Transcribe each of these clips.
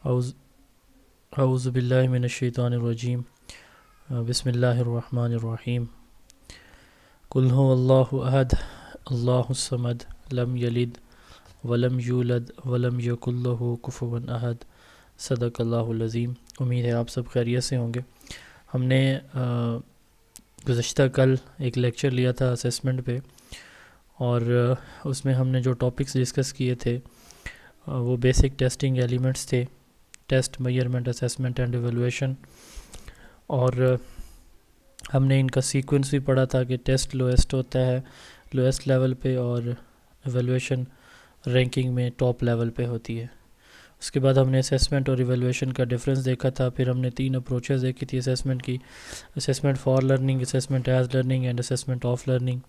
اعوذ اعوذ باللہ من الشیطان الرجیم بسم اللہ الرحمن الرحیم قل هو اللہ احد اللہ الصمد لم یلد ولم یولد ولم یکن لہ کفوا احد صدق اللہ العظیم۔ امید ہے آپ سب خیریت سے ہوں گے۔ ہم نے گزشتہ کل ایک لیکچر لیا تھا اسیسمنٹ پہ، اور اس میں ہم نے جو ٹاپکس ڈسکس کیے تھے وہ بیسک ٹیسٹنگ ایلیمنٹس تھے: test, measurement, assessment and evaluation. اور ہم نے ان کا سیکوینس بھی پڑھا تھا کہ ٹیسٹ لویسٹ ہوتا ہے لویسٹ لیول پہ، اور ایویلویشن رینکنگ میں ٹاپ لیول پہ ہوتی ہے۔ اس کے بعد ہم نے اسیسمنٹ اور ایویلویشن کا ڈفرینس دیکھا تھا۔ پھر ہم نے 3 اپروچز دیکھی تھی اسیسمنٹ کی: assessment for learning, assessment as learning and assessment of learning.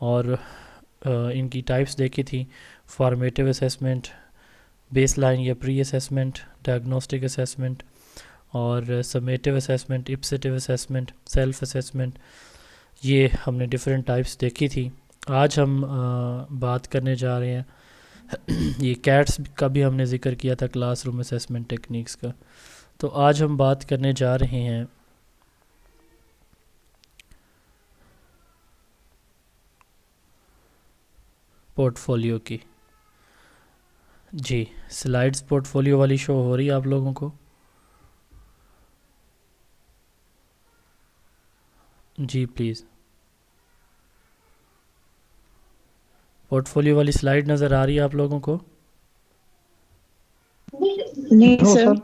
اور ان کی ٹائپس دیکھی تھی: فارمیٹیو اسیسمنٹ، بیس لائن یا پری اسیسمنٹ، ڈائگنوسٹک اسیسمنٹ، اور سمیٹیو اسیسمنٹ، اپسیٹیو اسیسمنٹ، سیلف اسیسمنٹ۔ یہ ہم نے ڈیفرنٹ ٹائپس دیکھی تھی۔ آج ہم بات کرنے جا رہے ہیں یہ کیٹس کا بھی ہم نے ذکر کیا تھا کلاس روم اسیسمنٹ ٹیکنیکس کا۔ تو آج ہم بات کرنے جا رہے ہیں پورٹ فولیو کی۔ جی، سلائیڈز پورٹ فولیو والی شو ہو رہی ہے آپ لوگوں کو؟ جی پلیز، پورٹ فولیو والی سلائیڈ نظر آ رہی ہے آپ لوگوں کو؟ نہیں سر،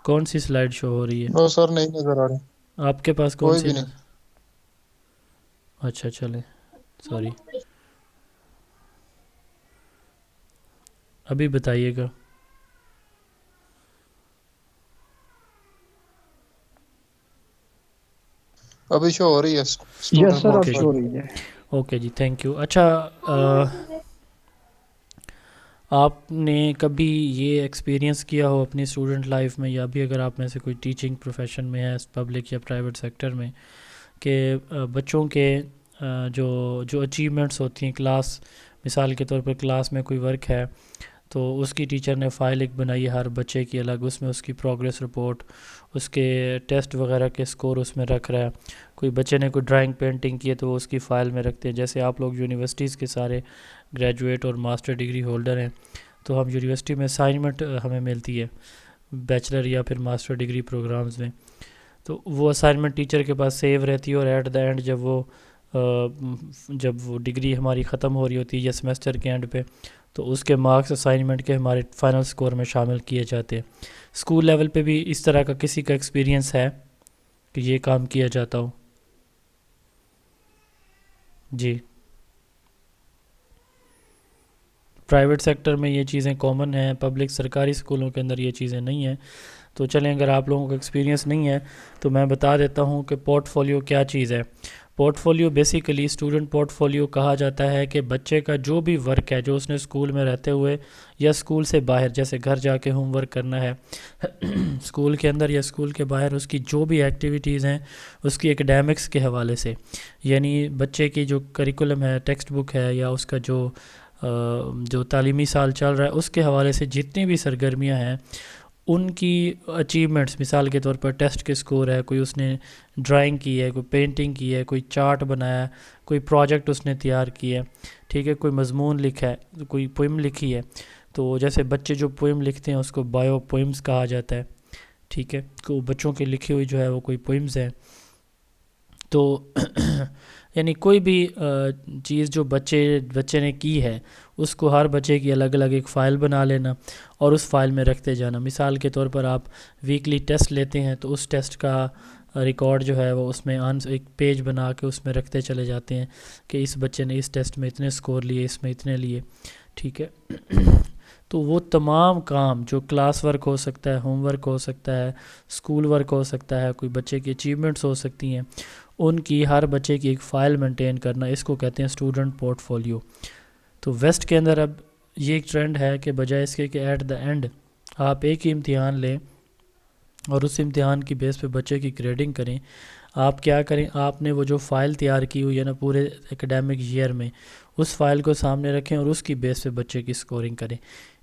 کون سی سلائیڈ شو ہو رہی ہے نو سر، نہیں نظر آ رہی آپ کے پاس؟ کون کوئی سی بھی نہیں۔ اچھا چلیں، سوری، ابھی بتائیے گا۔ ابھی شو ہو رہی ہے یس اسٹوڈنٹ سر، اب اوکے شو جی، ہو رہی ہے۔ اوکے جی، تھینک یو۔ اچھا، آپ نے کبھی یہ ایکسپیرینس کیا ہو اپنی اسٹوڈنٹ لائف میں، یا بھی اگر آپ میں سے کوئی ٹیچنگ پروفیشن میں ہے، پبلک یا پرائیویٹ سیکٹر میں، کہ بچوں کے جو اچیومنٹس ہوتی ہیں کلاس، مثال کے طور پر کلاس میں کوئی ورک ہے تو اس کی ٹیچر نے فائل ایک بنائی ہے ہر بچے کی الگ، اس میں اس کی پروگریس رپورٹ، اس کے ٹیسٹ وغیرہ کے سکور اس میں رکھ رہا ہے۔ کوئی بچے نے کوئی ڈرائنگ پینٹنگ کی ہے تو وہ اس کی فائل میں رکھتے ہیں۔ جیسے آپ لوگ یونیورسٹیز کے سارے گریجویٹ اور ماسٹر ڈگری ہولڈر ہیں، تو ہم یونیورسٹی میں اسائنمنٹ ہمیں ملتی ہے بیچلر یا پھر ماسٹر ڈگری پروگرامز میں، تو وہ اسائنمنٹ ٹیچر کے پاس سیو رہتی ہے، اور ایٹ دا اینڈ جب وہ ڈگری ہماری ختم ہو رہی ہوتی ہے یا سیمسٹر کے اینڈ پہ، تو اس کے مارکس اسائنمنٹ کے ہمارے فائنل سکور میں شامل کیے جاتے ہیں۔ اسکول لیول پہ بھی اس طرح کا کسی کا ایکسپیرینس ہے کہ یہ کام کیا جاتا ہو؟ جی، پرائیویٹ سیکٹر میں یہ چیزیں کامن ہیں، پبلک سرکاری اسکولوں کے اندر یہ چیزیں نہیں ہیں۔ تو چلیں، اگر آپ لوگوں کو ایکسپیرینس نہیں ہے تو میں بتا دیتا ہوں کہ پورٹ فولیو کیا چیز ہے۔ Port folio basically student port folio کہا جاتا ہے کہ بچے کا جو بھی ورک ہے جو اس نے اسکول میں رہتے ہوئے یا اسکول سے باہر، جیسے گھر جا کے ہوم ورک کرنا ہے اسکول کے اندر یا اسکول کے باہر، اس کی جو بھی ایکٹیویٹیز ہیں اس کی ایکڈیمکس کے حوالے سے، یعنی بچے کی جو کریکولم ہے، ٹیکسٹ بک ہے، یا اس کا جو تعلیمی سال چل رہا ہے اس کے حوالے سے جتنی بھی سرگرمیاں ہیں ان کی اچیومنٹس، مثال کے طور پر ٹیسٹ کے سکور ہے، کوئی اس نے ڈرائنگ کی ہے، کوئی پینٹنگ کی ہے، کوئی چارٹ بنایا ہے، کوئی پروجیکٹ اس نے تیار کیا ہے، ٹھیک ہے، کوئی مضمون لکھا ہے، کوئی پوئم لکھی ہے، تو جیسے بچے جو پوئم لکھتے ہیں اس کو بایو پوئمز کہا جاتا ہے، ٹھیک ہے، تو بچوں کی لکھی ہوئی جو ہے وہ کوئی پوئمز ہیں۔ تو یعنی کوئی بھی چیز جو بچے نے کی ہے اس کو ہر بچے کی الگ الگ ایک فائل بنا لینا اور اس فائل میں رکھتے جانا۔ مثال کے طور پر آپ ویکلی ٹیسٹ لیتے ہیں تو اس ٹیسٹ کا ریکارڈ جو ہے وہ اس میں ایک پیج بنا کے اس میں رکھتے چلے جاتے ہیں کہ اس بچے نے اس ٹیسٹ میں اتنے سکور لیے، اس میں اتنے لیے، ٹھیک ہے۔ تو وہ تمام کام جو کلاس ورک ہو سکتا ہے، ہوم ورک ہو سکتا ہے، اسکول ورک ہو سکتا ہے، کوئی بچے کی اچیومنٹس ہو سکتی ہیں، ان کی ہر بچے کی ایک فائل مینٹین کرنا، اس کو کہتے ہیں اسٹوڈنٹ پورٹ فولیو۔ تو ویسٹ کے اندر اب یہ ایک ٹرینڈ ہے کہ بجائے اس کے کہ ایٹ دا اینڈ آپ ایک ہی امتحان لیں اور اس امتحان کی بیس پہ بچے کی گریڈنگ کریں، آپ کیا کریں، آپ نے وہ جو فائل تیار کی ہوئی ہے نا پورے اکیڈیمک ایئر میں، اس فائل کو سامنے رکھیں اور اس کی بیس پہ بچے کی سکورنگ کریں۔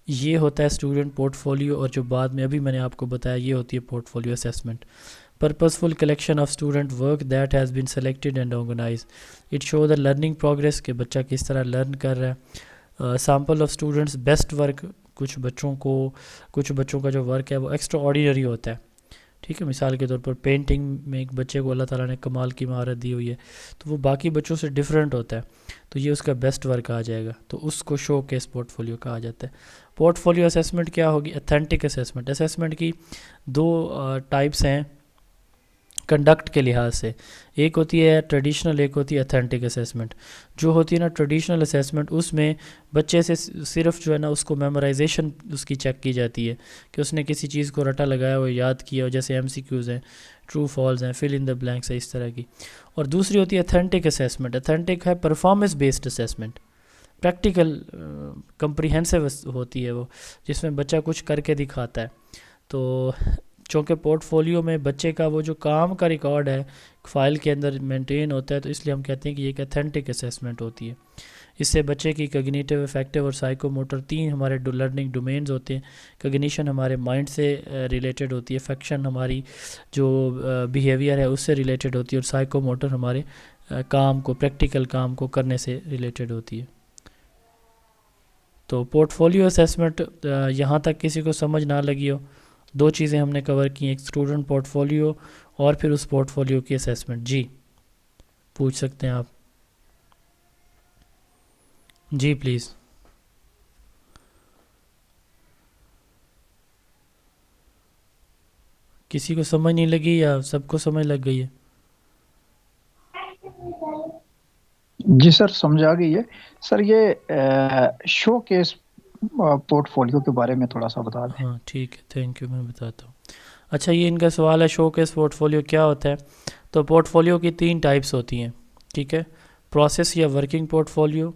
یہ ہوتا ہے اسٹوڈنٹ پورٹ فولیو، اور جو بعد میں ابھی میں نے آپ کو بتایا یہ ہوتی ہے portfolio assessment. Purposeful collection of student work that has been selected and organise. It show the learning progress کہ بچہ کس طرح لرن کر رہا ہے. Sample of students best work. کچھ بچوں کا جو ورک ہے وہ ایکسٹرا آرڈینری ہوتا ہے. ٹھیک ہے، مثال کے طور پر پینٹنگ میں ایک بچے کو اللہ تعالیٰ نے کمال کی مہارت دی ہوئی ہے، تو وہ باقی بچوں سے ڈیفرنٹ ہوتا ہے، تو یہ اس کا بیسٹ ورک آ جائے گا، تو اس کو شو کیس پورٹ فولیو کہا جاتا ہے. پورٹ فولیو اسیسمنٹ کیا ہوگی؟ Authentic assessment. اسیسمنٹ کی دو ٹائپس ہیں کنڈکٹ کے لحاظ سے. ایک ہوتی ہے ٹریڈیشنل، ایک ہوتی ہے اتھینٹک اسیسمنٹ. جو ہوتی ہے نا ٹریڈیشنل اسیسمنٹ، اس میں بچے سے صرف جو ہے نا اس کو میمورائزیشن اس کی چیک کی جاتی ہے کہ اس نے کسی چیز کو رٹا لگایا ہو، یاد کیا ہو، جیسے ایم سی کیوز ہیں، ٹرو فالز ہیں، فل ان دا بلینکس ہے، اس طرح کی. اور دوسری ہوتی ہے اتھینٹک اسیسمنٹ. اتھینٹک ہے performance based assessment, practical comprehensive ہوتی ہے وہ، جس میں بچہ کچھ کر کے دکھاتا ہے. تو چونکہ پورٹ فولیو میں بچے کا وہ جو کام کا ریکارڈ ہے فائل کے اندر مینٹین ہوتا ہے، تو اس لیے ہم کہتے ہیں کہ یہ ایک اتھینٹک اسیسمنٹ ہوتی ہے. اس سے بچے کی کگنیٹیو، افیکٹو اور سائیکو موٹر، تین ہمارے لرننگ ڈومینز ہوتے ہیں. کگنیشن ہمارے مائنڈ سے ریلیٹڈ ہوتی ہے، افیکشن ہماری جو بیہیویئر ہے اس سے ریلیٹڈ ہوتی ہے، اور سائیکو موٹر ہمارے کام کو، پریکٹیکل کام کو کرنے سے ریلیٹڈ ہوتی ہے. تو پورٹ فولیو اسیسمنٹ یہاں تک کسی کو سمجھ نہ لگی ہو، دو چیزیں ہم نے کور کی، ایک اسٹوڈنٹ پورٹ فولیو اور پھر اس پورٹ فولیو کی اسیسمنٹ. جی پوچھ سکتے ہیں آپ. جی پلیز. کسی کو سمجھ نہیں لگی یا سب کو سمجھ لگ گئی ہے؟ جی سر سمجھ آ گئی ہے. سر یہ شو کیس پورٹ فولیو کے بارے میں تھوڑا سا بتا دیں. ہاں ٹھیک ہے، تھینک یو، میں بتاتا ہوں. اچھا، یہ ان کا سوال ہے شو کیس پورٹ فولیو کیا ہوتا ہے. تو پورٹ فولیو کی تین ٹائپس ہوتی ہیں، ٹھیک ہے. پروسیس یا working port folio,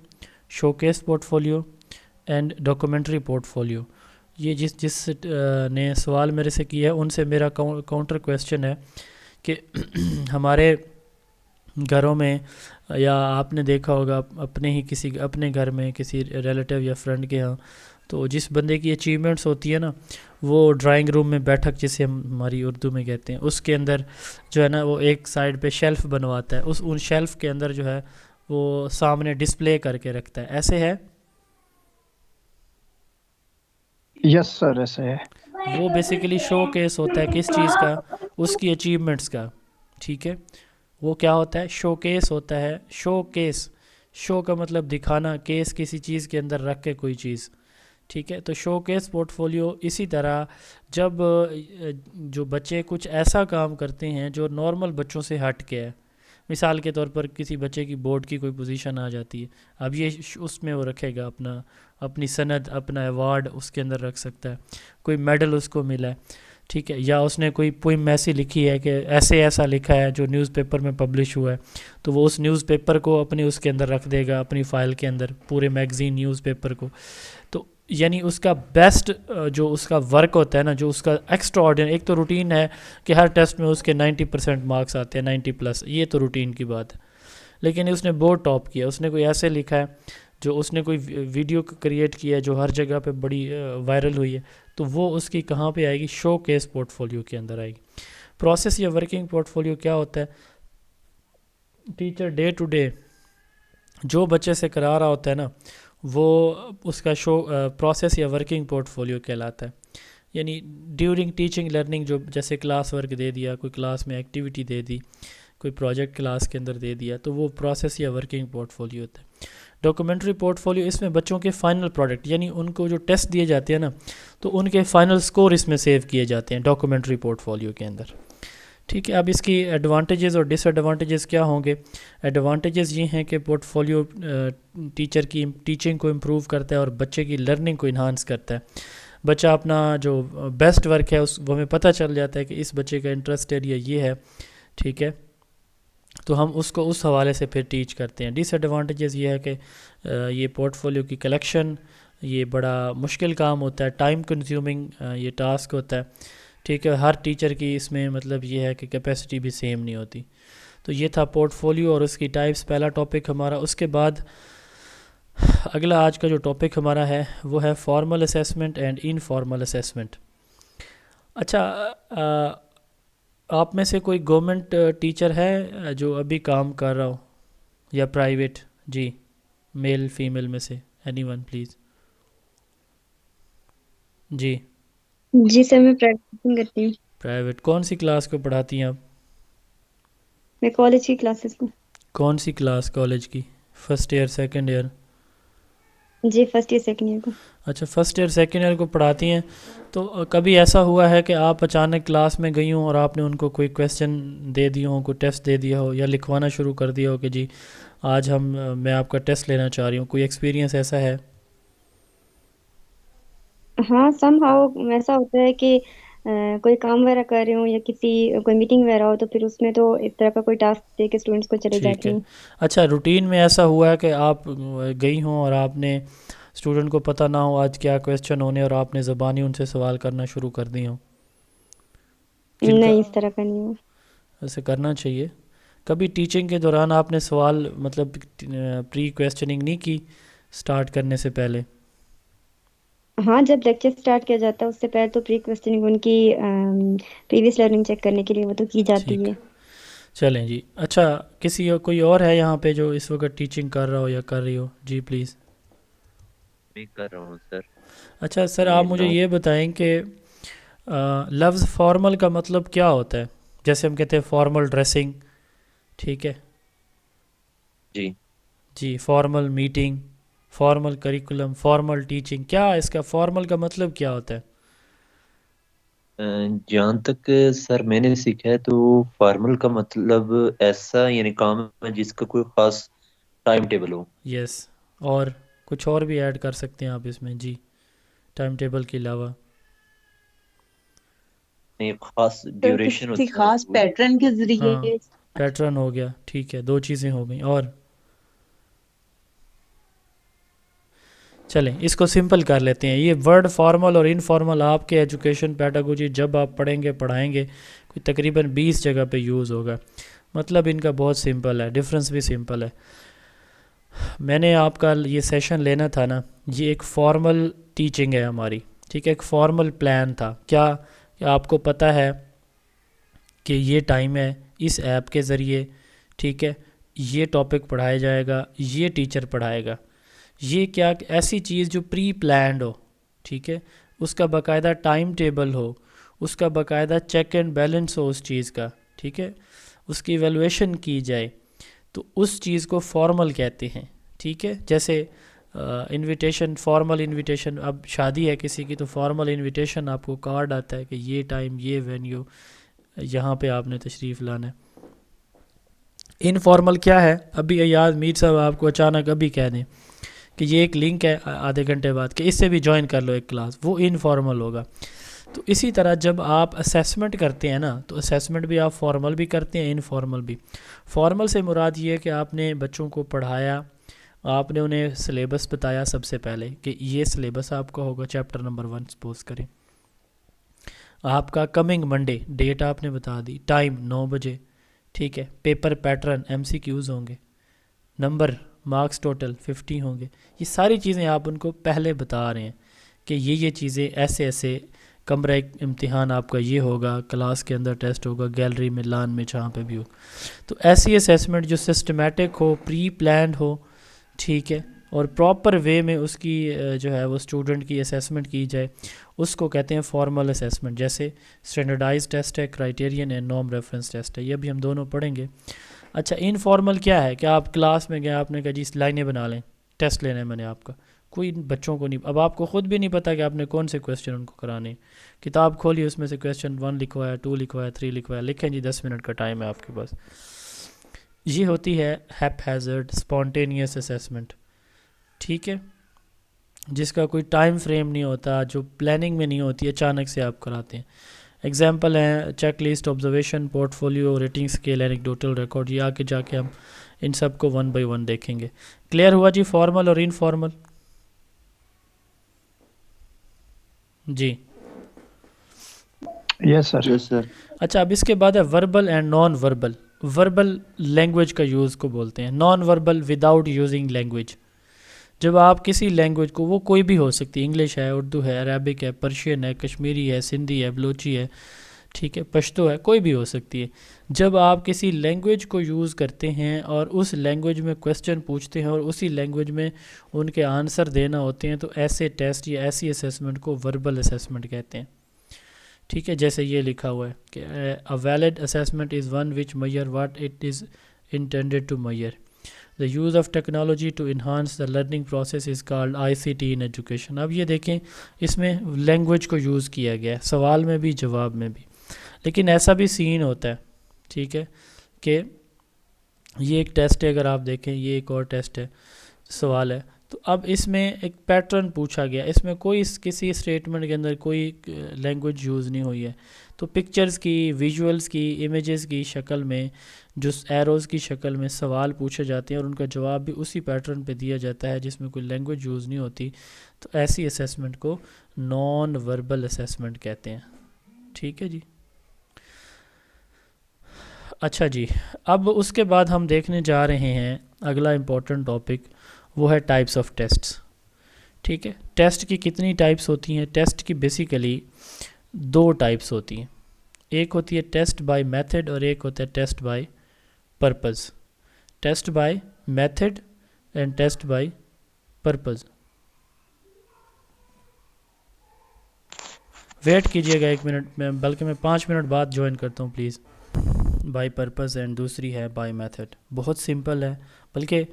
show case port folio and documentary port folio. یہ جس نے سوال میرے سے کیا ہے ان سے میرا کاؤنٹر کویسچن ہے کہ ہمارے گھروں میں، یا آپ نے دیکھا ہوگا اپنے ہی کسی اپنے گھر میں کسی ریلیٹیو یا فرینڈ کے ہاں، تو جس بندے کی اچیومنٹس ہوتی ہے نا، وہ ڈرائنگ روم میں بیٹھک جسے ہم ہماری اردو میں کہتے ہیں، اس کے اندر جو ہے نا وہ ایک سائڈ پہ شیلف بنواتا ہے، ان شیلف کے اندر جو ہے وہ سامنے ڈسپلے کر کے رکھتا ہے. ایسے ہے؟ یس سر ایسے ہے. وہ بیسیکلی شو کیس ہوتا ہے کس چیز کا؟ اس کی اچیومنٹس کا. ٹھیک ہے، وہ کیا ہوتا ہے؟ شو کیس ہوتا ہے. شو کیس، شو کا مطلب دکھانا، کیس کسی چیز کے اندر رکھ کے کوئی چیز. ٹھیک ہے، تو شو کیس پورٹ فولیو اسی طرح جب جو بچے کچھ ایسا کام کرتے ہیں جو نارمل بچوں سے ہٹ کے ہے. مثال کے طور پر کسی بچے کی بورڈ کی کوئی پوزیشن آ جاتی ہے، اب یہ اس میں وہ رکھے گا اپنی سند، اپنا ایوارڈ اس کے اندر رکھ سکتا ہے. کوئی میڈل اس کو ملا ہے، ٹھیک ہے، یا اس نے کوئی پوئم ایسی لکھی ہے کہ ایسا لکھا ہے جو نیوز پیپر میں پبلش ہوا ہے، تو وہ اس نیوز پیپر کو اپنے اس کے اندر رکھ دے گا، اپنی فائل کے اندر، پورے میگزین نیوز پیپر کو. تو یعنی اس کا بیسٹ جو اس کا ورک ہوتا ہے نا، جو اس کا ایکسٹرا آرڈینری، ایک تو روٹین ہے کہ ہر ٹیسٹ میں اس کے 90% مارکس آتے ہیں، 90+، یہ تو روٹین کی بات ہے. لیکن اس نے بورڈ ٹاپ کیا، اس نے کوئی ایسے لکھا ہے، جو اس نے کوئی ویڈیو کریٹ کیا ہے جو ہر جگہ پہ بڑی وائرل ہوئی ہے، تو وہ اس کی کہاں پہ آئے گی؟ شو کیس پورٹ فولیو کے اندر آئے گی. پروسیس یا ورکنگ پورٹ فولیو کیا ہوتا ہے؟ ٹیچر ڈے ٹو ڈے جو بچے سے کرا رہا ہوتا ہے نا، وہ اس کا شو پروسیس یا ورکنگ پورٹ فولیو کہلاتا ہے. یعنی ڈیورنگ ٹیچنگ لرننگ، جو جیسے کلاس ورک دے دیا، کوئی کلاس میں ایکٹیویٹی دے دی، کوئی پروجیکٹ کلاس کے اندر دے دیا، تو وہ پروسیس یا ورکنگ پورٹ فولیو ہوتا ہے. ڈاکومنٹری پورٹ فولیو، اس میں بچوں کے فائنل پروڈکٹ، یعنی ان کو جو ٹیسٹ دیے جاتے ہیں نا، تو ان کے فائنل سکور اس میں سیو کیے جاتے ہیں ڈاکومنٹری پورٹ فولیو کے اندر. ٹھیک ہے، اب اس کی ایڈوانٹیجز اور ڈس ایڈوانٹیجز کیا ہوں گے؟ ایڈوانٹیجز یہ ہیں کہ پورٹ فولیو ٹیچر کی ٹیچنگ کو امپروو کرتا ہے اور بچے کی لرننگ کو انہانس کرتا ہے. بچہ اپنا جو بیسٹ ورک ہے وہ ہمیں پتہ چل جاتا ہے کہ اس بچے کا انٹرسٹ ایریا یہ ہے. ٹھیک ہے، تو ہم اس کو اس حوالے سے پھر ٹیچ کرتے ہیں. ڈس ایڈوانٹیجز یہ ہے کہ یہ پورٹ فولیو کی کلیکشن یہ بڑا مشکل کام ہوتا ہے، ٹائم کنزیومنگ یہ ٹاسک ہوتا ہے. ٹھیک ہے، ہر ٹیچر کی اس میں مطلب یہ ہے کہ کیپیسٹی بھی سیم نہیں ہوتی. تو یہ تھا پورٹ فولیو اور اس کی ٹائپس، پہلا ٹاپک ہمارا. اس کے بعد اگلا آج کا جو ٹاپک ہمارا ہے وہ ہے formal assessment and informal assessment. اچھا، آپ میں سے کوئی گورنمنٹ ٹیچر ہے جو ابھی کام کر رہا ہو یا پرائیویٹ؟ جی، میل فیمیل میں سے اینی ون پلیز. جی جی سر، میں پریکٹسنگ کرتی ہوں. پرائیویٹ کون سی کلاس کو پڑھاتی ہیں آپ؟ میں کالج کی کلاسز کو. کون سی کلاس کالج کی؟ First year second year? جی فرسٹ ایئر سیکنڈ ایئر کو. اچھا، فرسٹ ایئر سیکنڈ ایئر کو پڑھاتی ہیں. تو کبھی ایسا ہوا ہے کہ آپ اچانک کلاس میں گئی ہوں اور آپ نے ان کو کوئی کویسچن دے دیا ہو، کوئی ٹیسٹ دے دیا ہو یا لکھوانا شروع کر دیا ہو کہ جی آج میں آپ کا ٹیسٹ لینا چاہ رہی ہوں؟ کوئی ایکسپیرینس ایسا ہے؟ ہاں سم ہاؤ ایسا ہوتا ہے کہ کوئی کام وغیرہ کر رہی ہوں یا کوئی میٹنگ وغیرہ ہو تو پھر اس میں تو اس طرح کا کوئی ٹاسک دے کے اسٹوڈنٹس کو چلے ٹھیک جاتی ہے. ہوں. اچھا، روٹین میں ایسا ہوا ہے کہ آپ گئی ہوں اور آپ نے اسٹوڈنٹ کو پتہ نہ ہو آج کیا کویسچن ہونے اور آپ نے زبانی ان سے سوال کرنا شروع کر دی ہوں؟ جن کا نہیں، اس طرح کا نہیں ہوا. ایسے کرنا چاہیے. کبھی ٹیچنگ کے دوران آپ نے سوال مطلب پری کویسچننگ نہیں کی سٹارٹ کرنے سے پہلے؟ ہاں، جب لیکچر سٹارٹ کیا جاتا ہے اس سے پہلے تو پری کویسچننگ ان کی پریویس لرننگ چیک کرنے کے لیے وہ تو کی جاتی ٹھیک ہے. ہے، چلیں جی. اچھا، کوئی اور ہے یہاں پہ جو اس وقت ٹیچنگ کر رہا ہو یا کر رہی ہو؟ جی پلیز. میں کر رہا ہوں سر. اچھا سر، آپ مجھے یہ بتائیں کہ لفظ فارمل کا مطلب کیا ہوتا ہے؟ جیسے ہم کہتے ہیں فارمل ڈریسنگ، ٹھیک ہے جی جی، formal meeting, formal curriculum, formal teaching, کیا اس کا فارمل کا مطلب کیا ہوتا ہے؟ جہاں تک سر میں نے سیکھا ہے تو فارمل کا مطلب ایسا یعنی کام ہے جس کا کوئی خاص ٹائم ٹیبل ہو. یس، اور کچھ اور بھی ایڈ کر سکتے ہیں آپ اس میں جی، ٹائم ٹیبل کے علاوہ. ایک خاص سر ڈیوریشن کسی ہوتی ہے خاص کوئی. پیٹرن کے ہاں، ذریعے. پیٹرن ہو گیا، ٹھیک ہے، 2 چیزیں ہو گئیں. اور چلیں اس کو سمپل کر لیتے ہیں. یہ ورڈ فارمل اور انفارمل آپ کے ایجوکیشن پیڈاگوجی جب آپ پڑھیں گے پڑھائیں گے کوئی تقریباً 20 جگہ پہ یوز ہوگا. مطلب ان کا بہت سمپل ہے، ڈفرنس بھی سمپل ہے. میں نے آپ کا یہ سیشن لینا تھا نا، یہ ایک فارمل ٹیچنگ ہے ہماری، ٹھیک ہے، ایک فارمل پلان تھا. کیا آپ کو پتہ ہے کہ یہ ٹائم ہے اس ایپ کے ذریعے، ٹھیک ہے، یہ ٹاپک پڑھایا جائے گا، یہ ٹیچر پڑھائے گا. یہ کیا ایسی چیز جو پری پلانڈ ہو، ٹھیک ہے، اس کا باقاعدہ ٹائم ٹیبل ہو، اس کا باقاعدہ چیک اینڈ بیلنس ہو اس چیز کا، ٹھیک ہے، اس کی ایویلویشن کی جائے، تو اس چیز کو فارمل کہتے ہیں. ٹھیک ہے، جیسے انویٹیشن، فارمل انویٹیشن، اب شادی ہے کسی کی تو فارمل انویٹیشن آپ کو کارڈ آتا ہے کہ یہ ٹائم، یہ وینیو، یہاں پہ آپ نے تشریف لانا ہے. انفارمل کیا ہے؟ ابھی ایاز میر صاحب آپ کو اچانک ابھی کہہ دیں کہ یہ ایک لنک ہے آدھے گھنٹے بعد کہ اس سے بھی جوائن کر لو ایک کلاس، وہ انفارمل ہوگا. تو اسی طرح جب آپ اسیسمنٹ کرتے ہیں نا تو اسیسمنٹ بھی آپ فارمل بھی کرتے ہیں، انفارمل بھی. فارمل سے مراد یہ ہے کہ آپ نے بچوں کو پڑھایا، آپ نے انہیں سلیبس بتایا سب سے پہلے کہ یہ سلیبس آپ کا ہوگا چیپٹر نمبر 1 سپوز کریں. آپ کا کمنگ منڈے ڈیٹ آپ نے بتا دی، ٹائم 9 بجے، ٹھیک ہے، پیپر پیٹرن MCQs ہوں گے، نمبر مارکس ٹوٹل 50 ہوں گے. یہ ساری چیزیں آپ ان کو پہلے بتا رہے ہیں کہ یہ چیزیں ایسے ایسے، کمرہ امتحان آپ کا یہ ہوگا، کلاس کے اندر ٹیسٹ ہوگا، گیلری میں، لان میں، جہاں پہ بھی ہو. تو ایسی اسیسمنٹ جو سسٹمیٹک ہو، پری پلانڈ ہو، ٹھیک ہے، اور پراپر وے میں اس کی جو ہے وہ اسٹوڈنٹ کی اسیسمنٹ کی جائے، اس کو کہتے ہیں فارمل اسیسمنٹ. جیسے اسٹینڈرڈائز ٹیسٹ ہے، کرائٹیرین ہے، نارم ریفرنس ٹیسٹ ہے، یہ بھی ہم دونوں پڑھیں گے. اچھا، انفارمل کیا ہے کہ آپ کلاس میں گئے، آپ نے کہا جی لائنیں بنا لیں، ٹیسٹ لینا ہے میں نے آپ کا، کوئی بچوں کو نہیں، اب آپ کو خود بھی نہیں پتہ کہ آپ نے کون سے کویسچن ان کو کرانے. کتاب کھولی، اس میں سے کویسچن 1 لکھوایا، 2 لکھوایا، 3 لکھوایا، لکھیں جی 10 منٹ کا ٹائم ہے آپ کے پاس. یہ ہوتی ہے ہیپ ہیزرڈ اسپونٹینیس اسیسمنٹ، ٹھیک ہے، جس کا کوئی ٹائم فریم نہیں ہوتا، جو پلاننگ میں نہیں ہوتی، اچانک سے آپ کراتے ہیں. ایگزامپل ہیں check list, observation, portfolio, rating scale, anecdotal record. یہ آگے جا کے ہم ان سب کو 1 بائی 1 دیکھیں گے. کلیئر ہوا جی فارمل اور انفارمل؟ جی یس سر. یس سر. اچھا، اب اس کے بعد ہے verbal and non verbal. Verbal language کا یوز کو بولتے ہیں، non verbal without using language. جب آپ کسی لینگویج کو، وہ کوئی بھی ہو سکتی ہے، انگلش ہے، اردو ہے، عربک ہے، پرشین ہے، کشمیری ہے، سندھی ہے، بلوچی ہے، ٹھیک ہے، پشتو ہے، کوئی بھی ہو سکتی ہے. جب آپ کسی لینگویج کو یوز کرتے ہیں اور اس لینگویج میں کویسچن پوچھتے ہیں اور اسی لینگویج میں ان کے آنسر دینا ہوتے ہیں، تو ایسے ٹیسٹ یا ایسی اسیسمنٹ کو وربل اسیسمنٹ کہتے ہیں. ٹھیک ہے، جیسے یہ لکھا ہوا ہے کہ a valid assessment is one which measure what it is intended to measure. The use of technology to enhance the learning process is called ICT in education. اب یہ دیکھیں اس میں لینگویج کو یوز کیا گیا ہے، سوال میں بھی جواب میں بھی. لیکن ایسا بھی سین ہوتا ہے، ٹھیک ہے، کہ یہ ایک ٹیسٹ ہے، اگر آپ دیکھیں یہ ایک اور ٹیسٹ ہے، سوال ہے، تو اب اس میں ایک پیٹرن پوچھا گیا، اس میں کوئی کسی اسٹیٹمنٹ کے اندر کوئی لینگویج یوز نہیں ہوئی ہے. تو پکچرز کی، ویژولز کی، امیجز کی شکل میں، جو ایروز کی شکل میں سوال پوچھے جاتے ہیں اور ان کا جواب بھی اسی پیٹرن پہ دیا جاتا ہے جس میں کوئی لینگویج یوز نہیں ہوتی، تو ایسی اسیسمنٹ کو نان وربل اسیسمنٹ کہتے ہیں. ٹھیک ہے جی. اچھا جی، اب اس کے بعد ہم دیکھنے جا رہے ہیں اگلا امپورٹنٹ ٹاپک، وہ ہے ٹائپس آف ٹیسٹس. ٹھیک ہے، ٹیسٹ کی کتنی ٹائپس ہوتی ہیں؟ ٹیسٹ کی بیسیکلی 2 ٹائپس ہوتی ہیں. ایک ہوتی ہے ٹیسٹ بائی میتھڈ اور ایک ہوتا ہے test by purpose. Test by method and test by purpose. Wait کیجئے گا 1 منٹ میں، بلکہ میں 5 منٹ بعد جوائن کرتا ہوں پلیز. بائی پرپز اینڈ دوسری ہے بائی میتھڈ. بہت سمپل ہے، بلکہ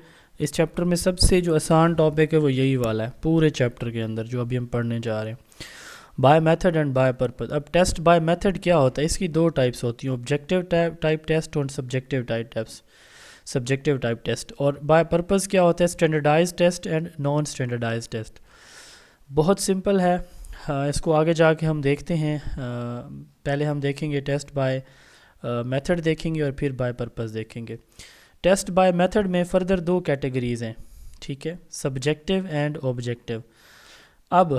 اس چیپٹر میں سب سے جو آسان ٹاپک ہے وہ یہی والا ہے پورے چیپٹر کے اندر جو ابھی ہم پڑھنے جا رہے ہیں، by method and by purpose. اب ٹیسٹ بائی میتھڈ کیا ہوتا ہے؟ اس کی 2 ٹائپس ہوتی ہیں، آبجیکٹیو ٹائپ ٹیسٹ اور سبجیکٹیو ٹائپ ٹیسٹ. اور بائی پرپز کیا ہوتا ہے؟ Standardise test and non standardise test. بہت سمپل ہے، اس کو آگے جا کے ہم دیکھتے ہیں. پہلے ہم دیکھیں گے ٹیسٹ بائی میتھڈ دیکھیں گے اور پھر بائی پرپز دیکھیں گے. ٹیسٹ بائی میتھڈ میں فردر 2 کیٹیگریز ہیں، ٹھیک ہے، سبجیکٹیو اینڈ آبجیکٹیو. اب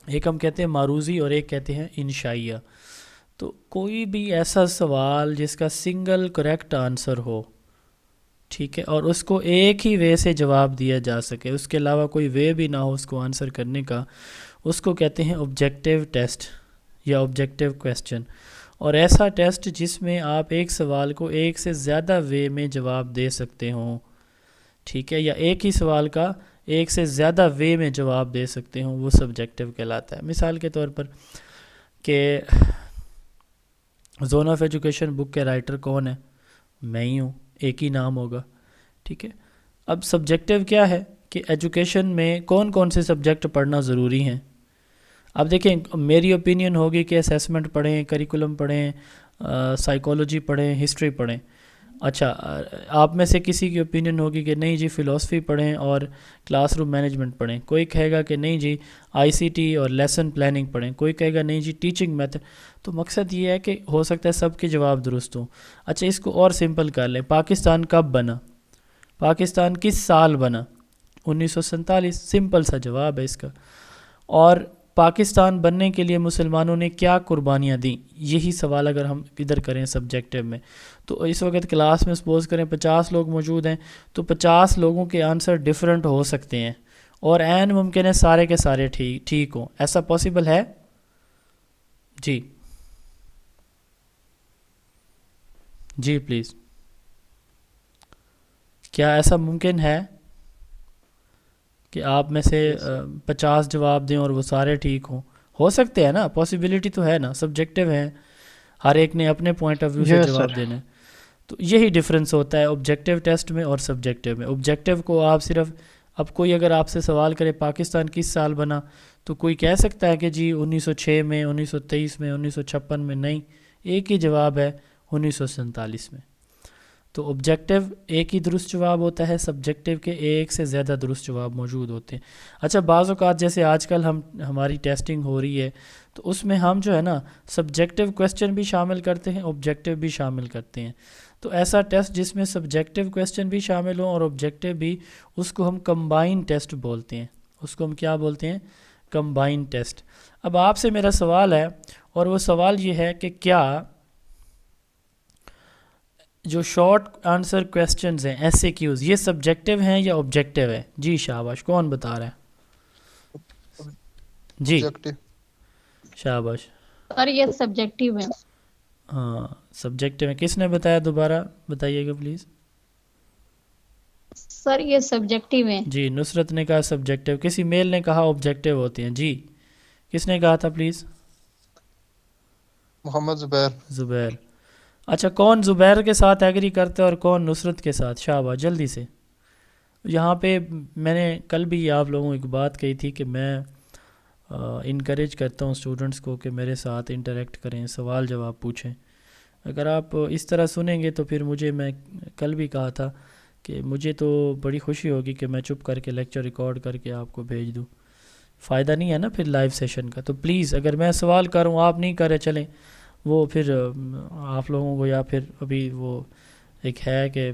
ایک ہم کہتے ہیں معروضی اور ایک کہتے ہیں انشائیہ. تو کوئی بھی ایسا سوال جس کا سنگل کریکٹ آنسر ہو، ٹھیک ہے، اور اس کو ایک ہی وے سے جواب دیا جا سکے، اس کے علاوہ کوئی وے بھی نہ ہو اس کو آنسر کرنے کا، اس کو کہتے ہیں آبجیکٹیو ٹیسٹ یا آبجیکٹیو کویسچن. اور ایسا ٹیسٹ جس میں آپ ایک سوال کو ایک سے زیادہ وے میں جواب دے سکتے ہوں، ٹھیک ہے، یا ایک ہی سوال کا ایک سے زیادہ وے میں جواب دے سکتے ہوں، وہ سبجیکٹیو کہلاتا ہے. مثال کے طور پر کہ زون آف ایجوکیشن بک کے رائٹر کون ہے؟ میں ہی ہوں، ایک ہی نام ہوگا، ٹھیک ہے. اب سبجیکٹیو کیا ہے کہ ایجوکیشن میں کون کون سے سبجیکٹ پڑھنا ضروری ہیں. اب دیکھیں میری اوپینین ہوگی کہ اسیسمنٹ پڑھیں، کریکولم پڑھیں، سائیکالوجی پڑھیں، ہسٹری پڑھیں. اچھا، آپ میں سے کسی کی اوپینین ہوگی کہ نہیں جی فلاسفی پڑھیں اور کلاس روم مینجمنٹ پڑھیں. کوئی کہے گا کہ نہیں جی آئی سی ٹی اور لیسن پلاننگ پڑھیں. کوئی کہے گا نہیں جی ٹیچنگ میتھڈ. تو مقصد یہ ہے کہ ہو سکتا ہے سب کے جواب درست ہوں. اچھا، اس کو اور سمپل کر لیں. پاکستان کب بنا؟ پاکستان کس سال بنا؟ 1947. سمپل سا جواب ہے اس کا. اور پاکستان بننے کے لیے مسلمانوں نے کیا قربانیاں دیں؟ یہی سوال اگر ہم ادھر کریں سبجیکٹیو میں، تو اس وقت کلاس میں سپوز کریں 50 لوگ موجود ہیں، تو 50 لوگوں کے آنسر ڈیفرنٹ ہو سکتے ہیں اور عین ممکن ہے سارے کے سارے ٹھیک ہوں. ایسا پاسبل ہے؟ جی جی پلیز، کیا ایسا ممکن ہے کہ آپ میں سے 50 جواب دیں اور وہ سارے ٹھیک ہوں؟ ہو سکتے ہیں نا، پاسبلٹی تو ہے نا. سبجیکٹیو ہے، ہر ایک نے اپنے پوائنٹ آف ویو سے جواب دینا ہے. تو یہی ڈفرینس ہوتا ہے آبجیکٹیو ٹیسٹ میں اور سبجیکٹیو میں. آبجیکٹیو کو آپ صرف، اب کوئی اگر آپ سے سوال کرے پاکستان کس سال بنا، تو کوئی کہہ سکتا ہے کہ جی 1906 میں، 1923 میں، 1956 میں. نہیں، ایک ہی جواب ہے 1947 میں. تو آبجیکٹیو ایک ہی درست جواب ہوتا ہے، سبجیکٹیو کے ایک سے زیادہ درست جواب موجود ہوتے ہیں. اچھا، بعض اوقات جیسے آج کل ہماری ٹیسٹنگ ہو رہی ہے، تو اس میں ہم جو ہے نا سبجیکٹیو کویسچن بھی شامل کرتے ہیں، آبجیکٹیو بھی شامل کرتے ہیں. تو ایسا ٹیسٹ جس میں سبجیکٹیو کویسچن بھی شامل ہوں اور آبجیکٹیو بھی، اس کو ہم کمبائن ٹیسٹ بولتے ہیں. اس کو ہم کیا بولتے ہیں؟ Combine test. اب آپ سے میرا سوال ہے، اور وہ سوال یہ ہے کہ کیا جو شارٹ آنسر کویسچنز ہیں ایس اے کیوز، یہ سبجیکٹیو ہیں یا آبجیکٹیو ہے؟ جی شاباش، کون بتا رہا ہے؟ جی آبجیکٹو شاباش، سر یہ سبجیکٹیو ہے. ہاں سبجیکٹیو ہے. کس نے بتایا؟ دوبارہ بتائیے گا پلیز. سر یہ سبجیکٹیو ہے. جی نصرت نے کہا سبجیکٹیو، کسی میل نے کہا آبجیکٹیو ہوتے ہیں. جی کس نے کہا تھا پلیز؟ محمد زبیر. زبیر. اچھا کون زبیر کے ساتھ ایگری کرتا ہے اور کون نصرت کے ساتھ؟ شاباش جلدی سے. یہاں پہ میں نے کل بھی آپ لوگوں کو ایک بات کہی تھی کہ میں انکریج کرتا ہوں اسٹوڈنٹس کو کہ میرے ساتھ انٹریکٹ کریں، سوال جواب پوچھیں. اگر آپ اس طرح سنیں گے تو پھر میں کل بھی کہا تھا کہ مجھے تو بڑی خوشی ہوگی کہ میں چپ کر کے لیکچر ریکارڈ کر کے آپ کو بھیج دوں. فائدہ نہیں ہے نا پھر لائیو سیشن کا. تو پلیز اگر میں سوال کروں آپ نہیں کرے چلیں، وہ پھر آپ لوگوں کو، یا پھر ابھی وہ ایک ہے کہ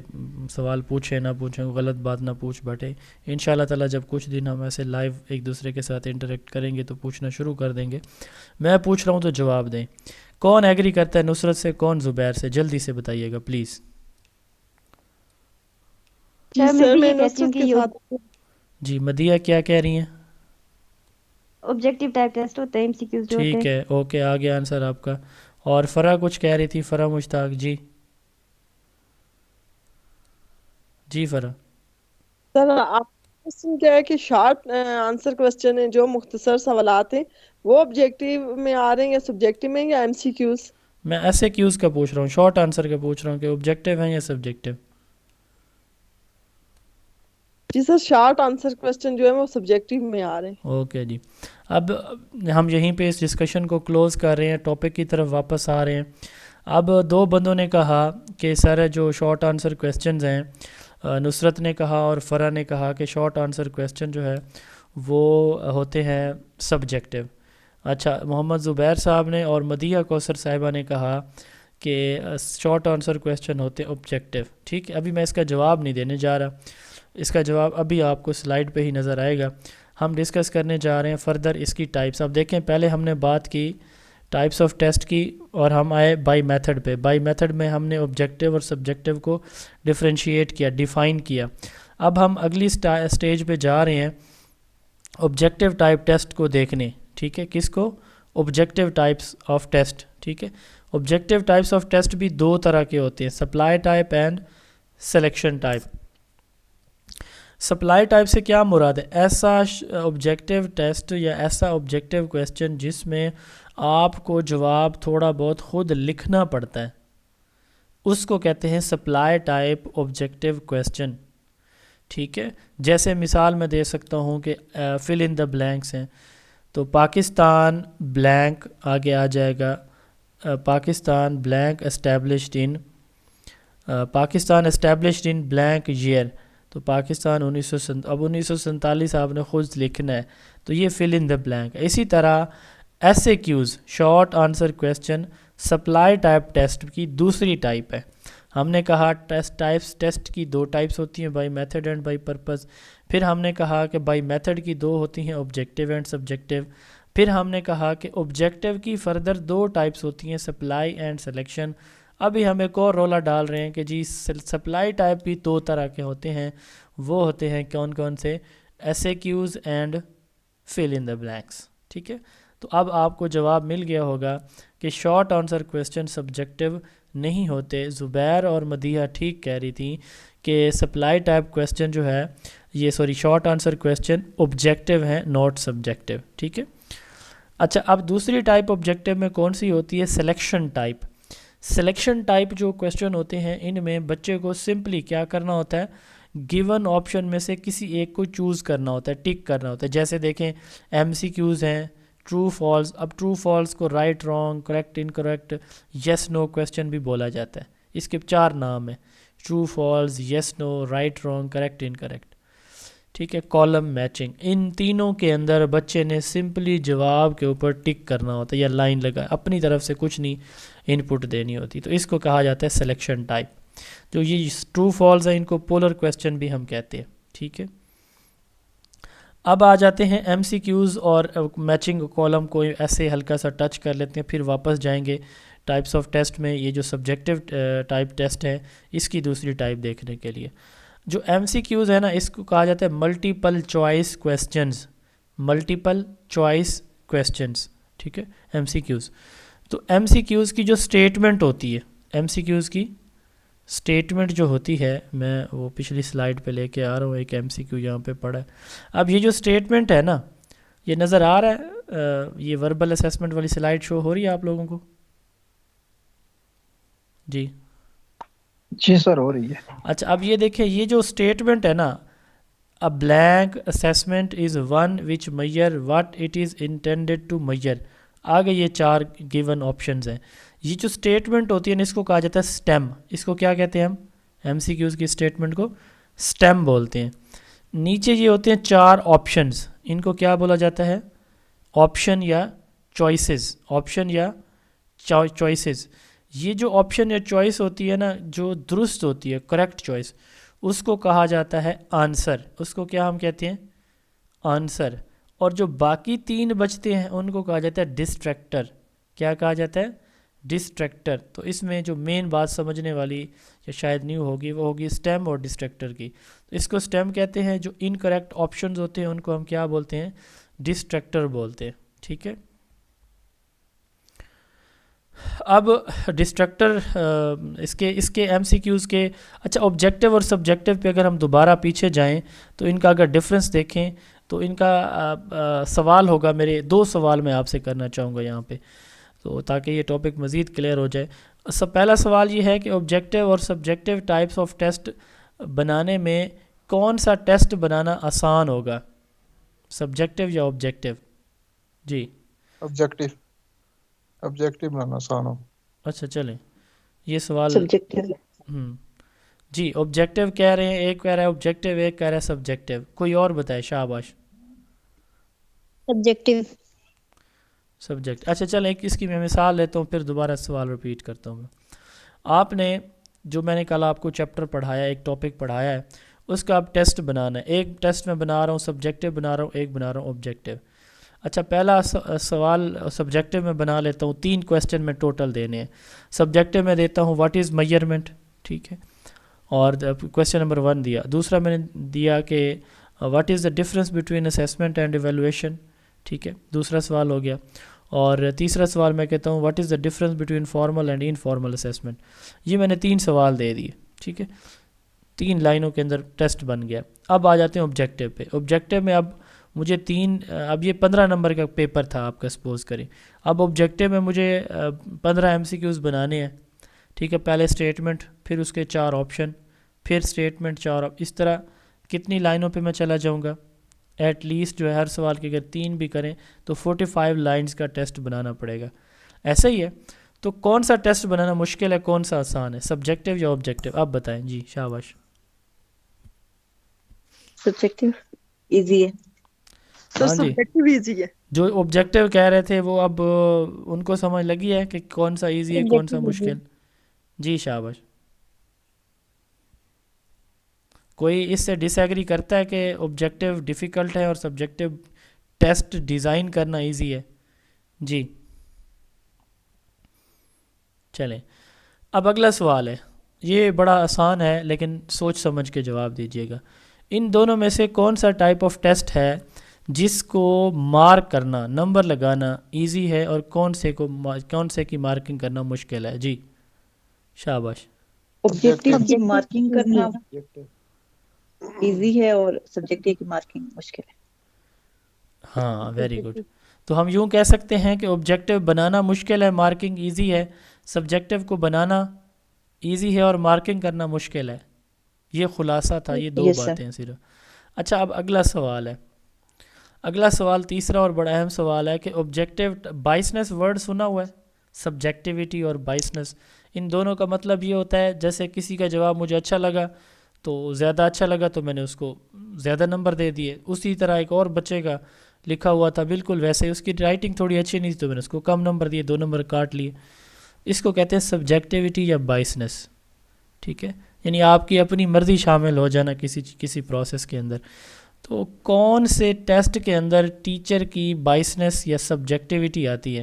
سوال پوچھیں نہ پوچھیں، غلط بات نہ پوچھ بیٹھے. انشاءاللہ تعالی جب کچھ دن ہم ایسے لائیو ایک دوسرے کے ساتھ انٹریکٹ کریں گے تو پوچھنا شروع کر دیں گے. میں پوچھ رہا ہوں تو جواب دیں. کون ایگری کرتا ہے نصرت سے، کون زبیر سے؟ جلدی سے بتائیے گا پلیز. سر میں بھی یہ کہتی ہوں کہ یہ جی مدیہ کیا کہہ رہی ہیں؟ آبجیکٹیو ٹائپ ٹیسٹ ہوتا ہے، ایم سی کیوز جو ہوتے ٹھیک ہیں. ہے اوکے آ گیا آنسر آپ کا. اور فرح کچھ کہہ رہی تھی، فرح مشتاق. جی فرح. سر آپ کوشچن کیا ہے کہ شارٹ آنسر کوشچن ہیں جو مختصر سوالات ہیں وہ آبجیکٹیو میں آ رہے ہیں یا سبجیکٹیو میں یا ایم سی کیوز؟ میں ایسے کیوز کا پوچھ رہا ہوں، شارٹ آنسر کا پوچھ رہا ہوں کہ آبجیکٹیو ہیں یا سبجیکٹیو. جی سر شارٹ آنسر کوشچن جو ہے وہ سبجیکٹیو میں آ رہے ہیں. اوکے جی. اب ہم یہیں پہ اس ڈسکشن کو کلوز کر رہے ہیں، ٹاپک کی طرف واپس آ رہے ہیں. اب دو بندوں نے کہا کہ سر جو شارٹ آنسر کویسچنز ہیں، نصرت نے کہا اور فرح نے کہا کہ شارٹ آنسر کویسچن جو ہے وہ ہوتے ہیں سبجیکٹیو. اچھا محمد زبیر صاحب نے اور مدیہ کوثر صاحبہ نے کہا کہ شارٹ آنسر کویسچن ہوتے ہیں آبجیکٹیو. ٹھیک ہے، ابھی میں اس کا جواب نہیں دینے جا رہا، اس کا جواب ابھی آپ کو سلائیڈ پہ ہی نظر آئے گا. ہم ڈسکس کرنے جا رہے ہیں فردر اس کی ٹائپس. اب دیکھیں پہلے ہم نے بات کی ٹائپس آف ٹیسٹ کی اور ہم آئے بائی میتھڈ پہ. بائی میتھڈ میں ہم نے آبجیکٹیو اور سبجیکٹیو کو ڈیفرینشیٹ کیا، ڈیفائن کیا. اب ہم اگلی سٹیج پہ جا رہے ہیں آبجیکٹیو ٹائپ ٹیسٹ کو دیکھنے. ٹھیک ہے، کس کو؟ Objective types of test. ٹھیک ہے، آبجیکٹیو ٹائپس آف ٹیسٹ بھی دو طرح کے ہوتے ہیں، supply type and selection type. Supply type سے کیا مراد ہے؟ ایسا آبجیکٹیو ٹیسٹ یا ایسا آبجیکٹیو کویسچن جس میں آپ کو جواب تھوڑا بہت خود لکھنا پڑتا ہے، اس کو کہتے ہیں سپلائی ٹائپ آبجیکٹیو کویسچن. ٹھیک ہے، جیسے مثال میں دے سکتا ہوں کہ فل ان دا بلینکس ہیں، تو پاکستان بلینک آگے آ جائے گا، Pakistan blank established in, Pakistan established in blank year. تو پاکستان 1947 آپ نے خود لکھنا ہے، تو یہ فل ان دا بلینک. اسی طرح S A Qs short answer question supply type test کی دوسری ٹائپ ہے. ہم نے کہا ٹیسٹ کی دو ٹائپس ہوتی ہیں، by method and by purpose. پھر ہم نے کہا کہ بائی میتھڈ کی دو ہوتی ہیں، آبجیکٹیو اینڈ سبجیکٹیو. پھر ہم نے کہا کہ آبجیکٹیو کی فردر دو ٹائپس ہوتی ہیں، سپلائی اینڈ سلیکشن. ابھی ہم ایک اور رولا ڈال رہے ہیں کہ جی سپلائی ٹائپ بھی دو طرح کے ہوتے ہیں، وہ ہوتے ہیں کون کون سے؟ S A Qs and fill in the blanks. ٹھیک ہے، تو اب آپ کو جواب مل گیا ہوگا کہ شارٹ آنسر کویسچن سبجیکٹیو نہیں ہوتے. زبیر اور مدیحہ ٹھیک کہہ رہی تھیں کہ سپلائی ٹائپ کویسچن جو ہے شارٹ آنسر کویسچن آبجیکٹیو ہیں، ناٹ سبجیکٹیو. ٹھیک ہے. اچھا اب دوسری ٹائپ آبجیکٹیو میں کون سی ہوتی ہے؟ Selection type. سلیکشن ٹائپ جو کویسچن ہوتے ہیں ان میں بچے کو سمپلی کیا کرنا ہوتا ہے؟ گیون آپشن میں سے کسی ایک کو چوز کرنا ہوتا ہے، ٹک کرنا ہوتا ہے. جیسے دیکھیں ایم سی کیوز ہیں، ٹرو فالس. اب ٹرو فالس کو رائٹ رانگ، کریکٹ انکریکٹ، یس نو کویسچن بھی بولا جاتا ہے. اس کے 4 نام ہیں، ٹرو فالس، یس نو، رائٹ رانگ، کریکٹ انکریکٹ. ٹھیک ہے، کالم میچنگ. ان تینوں کے اندر بچے نے سمپلی جواب کے اوپر ٹک کرنا ہوتا ہے یا لائن لگا، اپنی طرف سے کچھ نہیں ان پٹ دینی ہوتی. تو اس کو کہا جاتا ہے سلیکشن ٹائپ. جو یہ ٹرو فالس ہیں ان کو پولر کویسچن بھی ہم کہتے ہیں. ٹھیک ہے، اب آ جاتے ہیں ایم سی کیوز اور میچنگ کالم کو ایسے ہلکا سا ٹچ کر لیتے ہیں، پھر واپس جائیں گے ٹائپس آف ٹیسٹ میں یہ جو سبجیکٹیو ٹائپ ٹیسٹ ہے اس کی دوسری ٹائپ دیکھنے کے لیے. جو ایم سی کیوز ہے نا اس کو کہا جاتا ہے multiple choice questions. Multiple choice questions, ٹھیک ہے, ایم سی کیوز. تو ایم سی کیوز کی جو اسٹیٹمنٹ ہوتی ہے, ایم سی کیوز کی اسٹیٹمنٹ جو ہوتی ہے, میں وہ پچھلی سلائیڈ پہ لے کے آ رہا ہوں, ایک ایم سی کیو یہاں پہ پڑھا ہے. اب یہ جو اسٹیٹمنٹ ہے نا یہ نظر آ رہا ہے, یہ وربل اسیسمنٹ والی سلائیڈ شو ہو رہی ہے آپ لوگوں کو؟ جی جی سر ہو رہی ہے. اچھا, اب یہ دیکھیں یہ جو اسٹیٹمنٹ ہے نا, a blank assessment is one which measure what it is intended to measure. آگے یہ 4 given options ہیں. یہ جو اسٹیٹمنٹ ہوتی ہے نا اس کو کہا جاتا ہے STEM. اس کو کیا کہتے ہیں ہم؟ ایم سی کیوز کی اسٹیٹمنٹ کو STEM بولتے ہیں. نیچے یہ ہوتے ہیں 4 آپشنز, ان کو کیا بولا جاتا ہے؟ آپشن یا چوائسیز. آپشن یا چوائسیز. یہ جو آپشن یا چوائس ہوتی ہے نا جو درست ہوتی ہے, کریکٹ چوائس, اس کو کہا جاتا ہے آنسر. اس کو کیا ہم کہتے ہیں؟ آنسر. اور جو باقی 3 بچتے ہیں ان کو کہا جاتا ہے ڈسٹریکٹر. کیا کہا جاتا ہے؟ ڈسٹریکٹر. تو اس میں جو مین بات سمجھنے والی یا شاید نیو ہوگی وہ ہوگی STEM اور ڈسٹریکٹر کی. تو اس کو STEM کہتے ہیں. جو انکریکٹ آپشنز ہوتے ہیں ان کو ہم کیا بولتے ہیں؟ ڈسٹریکٹر بولتے ہیں, ٹھیک ہے. اب ڈسٹرکٹر اس کے ایم سی کیوز کے, اچھا آبجیکٹیو اور سبجیکٹیو پہ اگر ہم دوبارہ پیچھے جائیں تو ان کا اگر ڈفرنس دیکھیں تو ان کا سوال ہوگا, میرے 2 سوال میں آپ سے کرنا چاہوں گا یہاں پہ, تو تاکہ یہ ٹاپک مزید کلیئر ہو جائے. پہلا سوال یہ ہے کہ آبجیکٹیو اور سبجیکٹیو ٹائپس آف ٹیسٹ بنانے میں کون سا ٹیسٹ بنانا آسان ہوگا, سبجیکٹیو یا آبجیکٹیو؟ جی آبجیکٹیو بنانا آسان ہو. اچھا چلیں یہ سوال سبجیکٹیو. جی آبجیکٹیو کہہ رہے ہیں, ایک کہہ رہا ہے آبجیکٹیو, ایک کہہ رہا ہے سبجیکٹیو. کوئی اور بتائے, شاباش. سبجیکٹیو. سبجیکٹ. اچھا چلیں اس کی میں مثال لیتا ہوں پھر دوبارہ سوال رپیٹ کرتا ہوں میں. آپ نے جو میں نے کل آپ کو چیپٹر پڑھایا, ایک ٹاپک پڑھایا ہے, اس کا آپ ٹیسٹ بنانا ہے. ایک ٹیسٹ میں بنا رہا ہوں سبجیکٹیو بنا رہا ہوں, ایک بنا رہا ہوں آبجیکٹیو. اچھا پہلا سوال سبجیکٹیو میں بنا لیتا ہوں, 3 کویسچن میں ٹوٹل دینے ہیں. سبجیکٹیو میں دیتا ہوں واٹ از میجرمنٹ, ٹھیک ہے, اور کویسچن نمبر 1 دیا. دوسرا میں نے دیا کہ what is the difference between assessment and evaluation, ٹھیک ہے, دوسرا سوال ہو گیا. اور تیسرا سوال میں کہتا ہوں what is the difference between formal and informal assessment. یہ میں نے 3 سوال دے دیے, ٹھیک ہے, 3 لائنوں کے اندر ٹیسٹ بن گیا. اب آ جاتے ہیں آبجیکٹیو پہ. آبجیکٹیو میں اب مجھے 3, اب یہ 15 نمبر کا پیپر تھا آپ کا سپوز کریں. اب آبجیکٹیو میں مجھے 15 ایم سی کیوز بنانے ہیں, ٹھیک ہے. پہلے اسٹیٹمنٹ, پھر اس کے 4 آپشن, پھر اسٹیٹمنٹ 4, اس طرح کتنی لائنوں پہ میں چلا جاؤں گا؟ ایٹ لیسٹ جو ہے ہر سوال کے اگر 3 بھی کریں تو 45 لائنز کا ٹیسٹ بنانا پڑے گا. ایسا ہی ہے. تو کون سا ٹیسٹ بنانا مشکل ہے, کون سا آسان ہے, سبجیکٹیو یا آبجیکٹیو؟ آپ بتائیں. جی شاباش. سبجیکٹیو ایزی ہے. سر ہاں جی, سبجیکٹیو ایزی ہے. جو آبجیکٹیو کہہ رہے تھے وہ اب ان کو سمجھ لگی ہے کہ کون سا ایزی ہے کون سا مشکل. جی شاباش. کوئی اس سے ڈس ایگری کرتا ہے کہ آبجیکٹیو ڈیفیکلٹ ہے اور سبجیکٹیو ٹیسٹ ڈیزائن کرنا ایزی ہے؟ جی چلیں اب اگلا سوال ہے. یہ بڑا آسان ہے لیکن سوچ سمجھ کے جواب دیجیے گا. ان دونوں میں سے کون سا ٹائپ آف ٹیسٹ ہے جس کو مارک کرنا, نمبر لگانا ایزی ہے, اور کون سے کی مارکنگ کرنا مشکل ہے؟ جی شاباش. آبجیکٹیو کی مارکنگ کرنا ایزی ہے اور سبجیکٹیو کی مارکنگ مشکل ہے. ہاں ویری گڈ. تو ہم یوں کہہ سکتے ہیں کہ آبجیکٹیو بنانا مشکل ہے, مارکنگ ایزی ہے. سبجیکٹیو کو بنانا ایزی ہے اور مارکنگ کرنا مشکل ہے. یہ خلاصہ تھا, یہ 2 باتیں ہیں صرف. اچھا اب اگلا سوال ہے. اگلا سوال تیسرا اور بڑا اہم سوال ہے کہ آبجیکٹیو, بائسنس ورڈ سنا ہوا ہے, سبجیکٹیوٹی اور بائسنس. ان دونوں کا مطلب یہ ہوتا ہے جیسے کسی کا جواب مجھے اچھا لگا تو زیادہ اچھا لگا تو میں نے اس کو زیادہ نمبر دے دیے. اسی طرح ایک اور بچے کا لکھا ہوا تھا بالکل ویسے, اس کی رائٹنگ تھوڑی اچھی نہیں تھی تو میں نے اس کو کم نمبر دیے, 2 نمبر کاٹ لیے. اس کو کہتے ہیں سبجیکٹیوٹی یا بائسنس, ٹھیک ہے, یعنی آپ کی اپنی مرضی شامل ہو جانا کسی پروسیس کے اندر. تو کون سے ٹیسٹ کے اندر ٹیچر کی بائسنس یا سبجیکٹیوٹی آتی ہے؟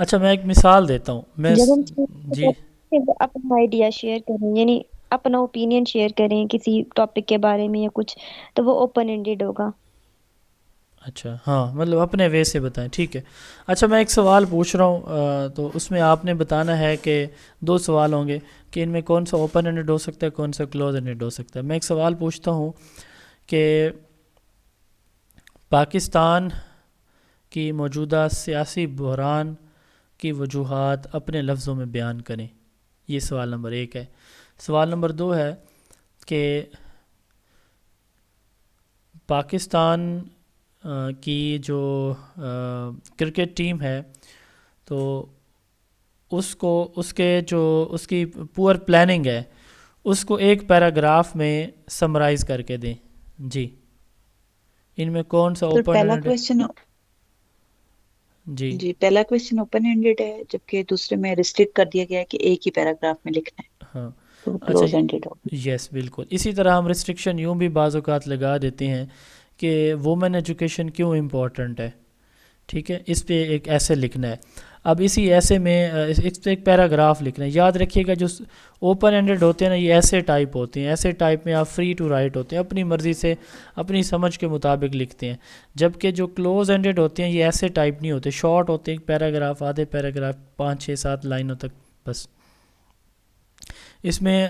اچھا میں ایک مثال دیتا ہوں میں جب ہم جی اپنا آئیڈیا شیئر کریں یعنی اپنا اوپینین شیئر کریں کسی ٹاپک کے بارے میں یا کچھ تو وہ اوپن اینڈیڈ ہوگا. اچھا ہاں مطلب اپنے وے سے بتائیں ٹھیک ہے. اچھا میں ایک سوال پوچھ رہا ہوں تو اس میں آپ نے بتانا ہے کہ 2 سوال ہوں گے کہ ان میں کون سا اوپن اینڈڈ ہو سکتا ہے کون سا کلوز اینڈڈ ہو سکتا ہے. میں ایک سوال پوچھتا ہوں کہ پاکستان کی موجودہ سیاسی بحران کی وجوہات اپنے لفظوں میں بیان کریں. یہ سوال نمبر 1 ہے. سوال نمبر 2 ہے کہ پاکستان کی جو کرکٹ ٹیم ہے تو اس کی پور پلاننگ ہے اس کو ایک پیراگراف میں سمرائز کر کے دیں. جی ان میں کون سا اوپن پہلا اینڈ کویشچن جی پہلا کویشچن اوپن اینڈیڈ ہے جبکہ دوسرے میں ریسٹرکٹ کر دیا گیا ہے کہ ایک ہی پیراگراف میں لکھنا ہے. ہاں تو اچھا کلوز اینڈیڈ ہوگا. یس بالکل. اسی طرح ہم ریسٹرکشن یوں بھی بعض اوقات لگا دیتے ہیں کہ وومن ایجوکیشن کیوں امپورٹنٹ ہے. ٹھیک ہے اس پہ ایک ایسے لکھنا ہے. اب اسی ایسے میں اس پہ ایک پیراگراف لکھنا ہے. یاد رکھیے گا جو اوپن اینڈڈ ہوتے ہیں نا یہ ایسے ٹائپ ہوتے ہیں. ایسے ٹائپ میں آپ فری ٹو رائٹ ہوتے ہیں اپنی مرضی سے اپنی سمجھ کے مطابق لکھتے ہیں. جبکہ جو کلوز اینڈڈ ہوتے ہیں یہ ایسے ٹائپ نہیں ہوتے شارٹ ہوتے ہیں. ایک پیراگراف آدھے پیراگراف 5 6 7 لائنوں تک بس. اس میں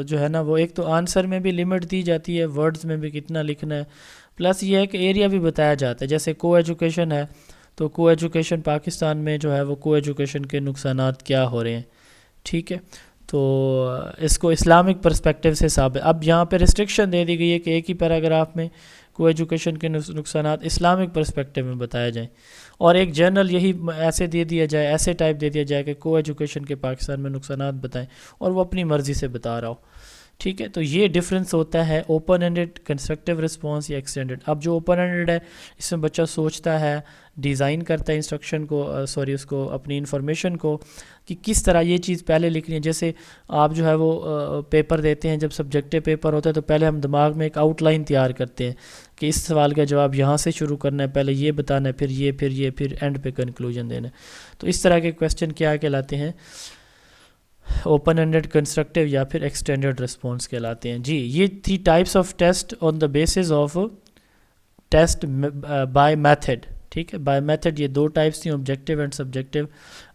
جو ہے نا وہ ایک تو آنسر میں بھی لمٹ دی جاتی ہے ورڈز میں بھی کتنا لکھنا ہے پلس یہ ہے کہ ایریا بھی بتایا جاتا ہے. جیسے کو ایجوکیشن ہے تو کو ایجوکیشن پاکستان میں جو ہے وہ کو ایجوکیشن کے نقصانات کیا ہو رہے ہیں. ٹھیک ہے تو اس کو اسلامک پرسپیکٹیو سے ثابت. اب یہاں پہ ریسٹرکشن دے دی گئی ہے کہ ایک ہی پیراگراف میں کو ایجوکیشن کے نقصانات اسلامک پرسپیکٹیو میں بتایا جائیں اور ایک جرنل یہی ایسے دے دیا جائے ایسے ٹائپ دے دیا جائے کہ کو ایجوکیشن کے پاکستان میں نقصانات بتائیں اور وہ اپنی مرضی سے بتا رہا ہو. ٹھیک ہے تو یہ ڈفرینس ہوتا ہے اوپن اینڈڈ کنسٹرکٹیو رسپانس یا ایکسٹینڈڈ. اب جو اوپن اینڈڈ ہے اس میں بچہ سوچتا ہے ڈیزائن کرتا ہے انسٹرکشن کو اس کو اپنی انفارمیشن کو کہ کس طرح یہ چیز پہلے لکھنی ہے. جیسے آپ جو ہے وہ پیپر دیتے ہیں جب سبجیکٹیو پیپر ہوتا ہے تو پہلے ہم دماغ میں ایک آؤٹ لائن تیار کرتے ہیں کہ اس سوال کا جواب یہاں سے شروع کرنا ہے پہلے یہ بتانا ہے پھر اینڈ پہ کنکلوژن دینا ہے. تو اس طرح کے کویسچن کیا کہلاتے ہیں اوپن اینڈڈ کنسٹرکٹیو یا پھر ایکسٹینڈڈ رسپانس کہلاتے ہیں. جی یہ تھی types of test on the basis of test by method. ٹھیک ہے بائی میتھڈ یہ 2 ٹائپس تھیں آبجیکٹیو اینڈ سبجیکٹیو.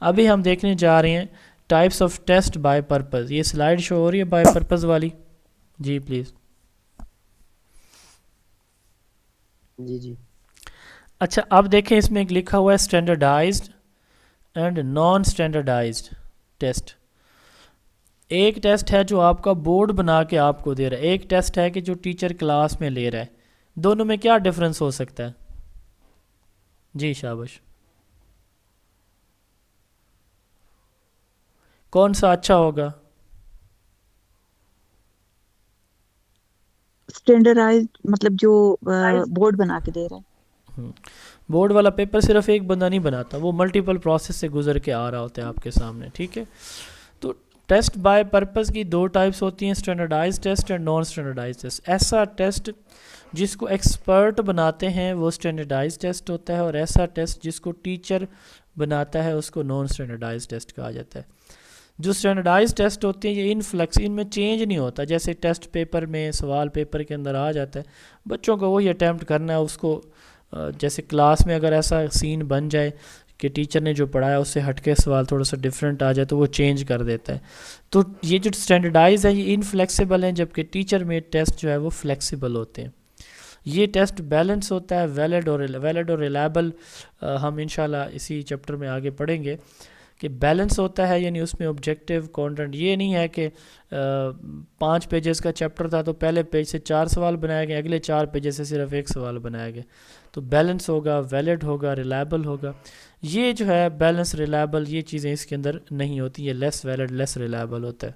ابھی ہم دیکھنے جا رہے ہیں types of test by purpose. یہ سلائیڈ شو ہو رہی ہے بائی پرپز والی. جی پلیز. جی اچھا اب دیکھیں اس میں ایک لکھا ہوا ہے standardised and non standardised test. ایک ٹیسٹ ہے جو آپ کا بورڈ بنا کے آپ کو دے رہا ہے. ایک ٹیسٹ ہے کہ جو ٹیچر کلاس میں لے رہا ہے. دونوں میں کیا ڈفرنس ہو سکتا ہے؟ جی شابش کون سا اچھا ہوگا؟ اسٹینڈرڈائزڈ مطلب جو بورڈ بنا کے دے رہا ہے. بورڈ والا پیپر صرف ایک بندہ نہیں بناتا وہ ملٹیپل پروسیس سے گزر کے آ رہا ہوتا ہے آپ کے سامنے. ٹھیک ہے تو ٹیسٹ بائی پرپز کی 2 ٹائپس ہوتی ہیں standardise test and non standardise test. ایسا ٹیسٹ جس کو ایکسپرٹ بناتے ہیں وہ اسٹینڈرڈائز ٹیسٹ ہوتا ہے اور ایسا ٹیسٹ جس کو ٹیچر بناتا ہے اس کو نان اسٹینڈرڈائز ٹیسٹ کہا جاتا ہے. جو اسٹینڈرڈائز ٹیسٹ ہوتے ہیں یہ انفلکس ان میں چینج نہیں ہوتا. جیسے ٹیسٹ پیپر میں سوال پیپر کے اندر آ جاتا ہے بچوں کو وہی اٹیمپٹ کرنا ہے اس کو. جیسے کلاس میں اگر ایسا سین بن جائے کہ ٹیچر نے جو پڑھایا اس سے ہٹ کے سوال تھوڑا سا ڈفرینٹ آ جائے تو وہ چینج کر دیتا ہے. تو یہ جو اسٹینڈرڈائز ہیں یہ انفلیکسیبل ہیں جبکہ ٹیچر میڈ ٹیسٹ جو ہے وہ فلیکسیبل ہوتے ہیں. یہ ٹیسٹ بیلنس ہوتا ہے ویلڈ اور ریلائبل. ہم انشاءاللہ اسی چیپٹر میں آگے پڑھیں گے کہ بیلنس ہوتا ہے یعنی اس میں آبجیکٹیو کانٹینٹ یہ نہیں ہے کہ 5 پیجز کا چیپٹر تھا تو پہلے پیج سے 4 سوال بنائے گئے اگلے 4 پیجز سے صرف 1 سوال بنایا گیا. تو بیلنس ہوگا ویلڈ ہوگا ریلائبل ہوگا. یہ جو ہے بیلنس ریلائبل یہ چیزیں اس کے اندر نہیں ہوتی. یہ لیس ویلڈ لیس ریلائبل ہوتا ہے.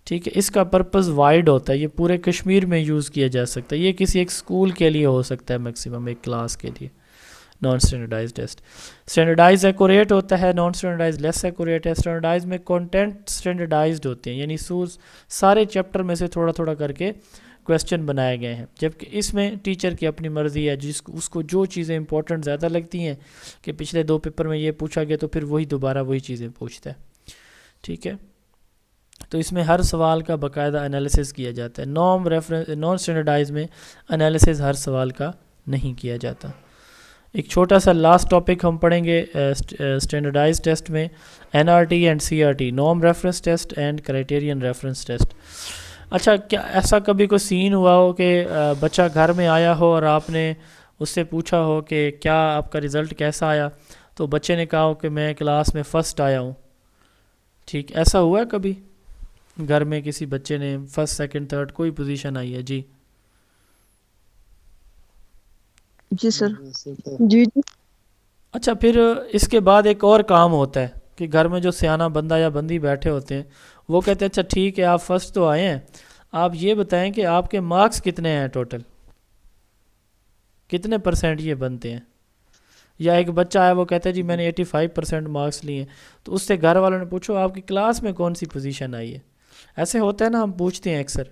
ٹھیک ہے اس کا پرپز وائڈ ہوتا ہے. یہ پورے کشمیر میں یوز کیا جا سکتا ہے. یہ کسی ایک اسکول کے لیے ہو سکتا ہے میکسیمم ایک کلاس کے لیے. Non standardise test standardise accurate ہوتا ہے نان اسٹینڈرڈائز لیس ایکوریٹ ہے. اسٹینڈرڈائز میں کنٹینٹ اسٹینڈرڈائزڈ ہوتے ہیں یعنی سارے چیپٹر میں سے تھوڑا تھوڑا کر کے کویسچن بنائے گئے ہیں، جبکہ اس میں ٹیچر کی اپنی مرضی ہے، اس کو جو چیزیں امپورٹنٹ زیادہ لگتی ہیں کہ پچھلے 2 پیپر میں یہ پوچھا گیا تو پھر وہی دوبارہ وہی چیزیں پوچھتا ہے. ٹھیک ہے، تو اس میں ہر سوال کا باقاعدہ انالیسس کیا جاتا ہے. نان اسٹینڈرڈائز میں انالیسس ہر سوال کا نہیں کیا جاتا. ایک چھوٹا سا لاسٹ ٹاپک ہم پڑھیں گے اسٹینڈرڈائز ٹیسٹ میں، NRT and CRT، norm reference test and criterion reference test. اچھا، کیا ایسا کبھی کوئی سین ہوا ہو کہ بچہ گھر میں آیا ہو اور آپ نے اس سے پوچھا ہو کہ کیا آپ کا رزلٹ کیسا آیا، تو بچے نے کہا ہو کہ میں کلاس میں فرسٹ آیا ہوں؟ ٹھیک، ایسا ہوا ہے کبھی گھر میں کسی بچے نے فرسٹ سیکنڈ تھرڈ کوئی پوزیشن آئی ہے؟ جی جی سر. جی اچھا، پھر اس کے بعد ایک اور کام ہوتا ہے کہ گھر میں جو سیانہ بندہ یا بندی بیٹھے ہوتے ہیں وہ کہتے ہیں اچھا ٹھیک ہے آپ فرسٹ تو آئے ہیں، آپ یہ بتائیں کہ آپ کے مارکس کتنے ہیں، ٹوٹل کتنے % یہ بنتے ہیں. یا ایک بچہ آیا وہ کہتا ہے جی میں نے 85% مارکس لیے ہیں، تو اس سے گھر والوں نے پوچھو آپ کی کلاس میں کون سی پوزیشن آئی ہے. ایسے ہوتا ہے نا، ہم پوچھتے ہیں اکثر.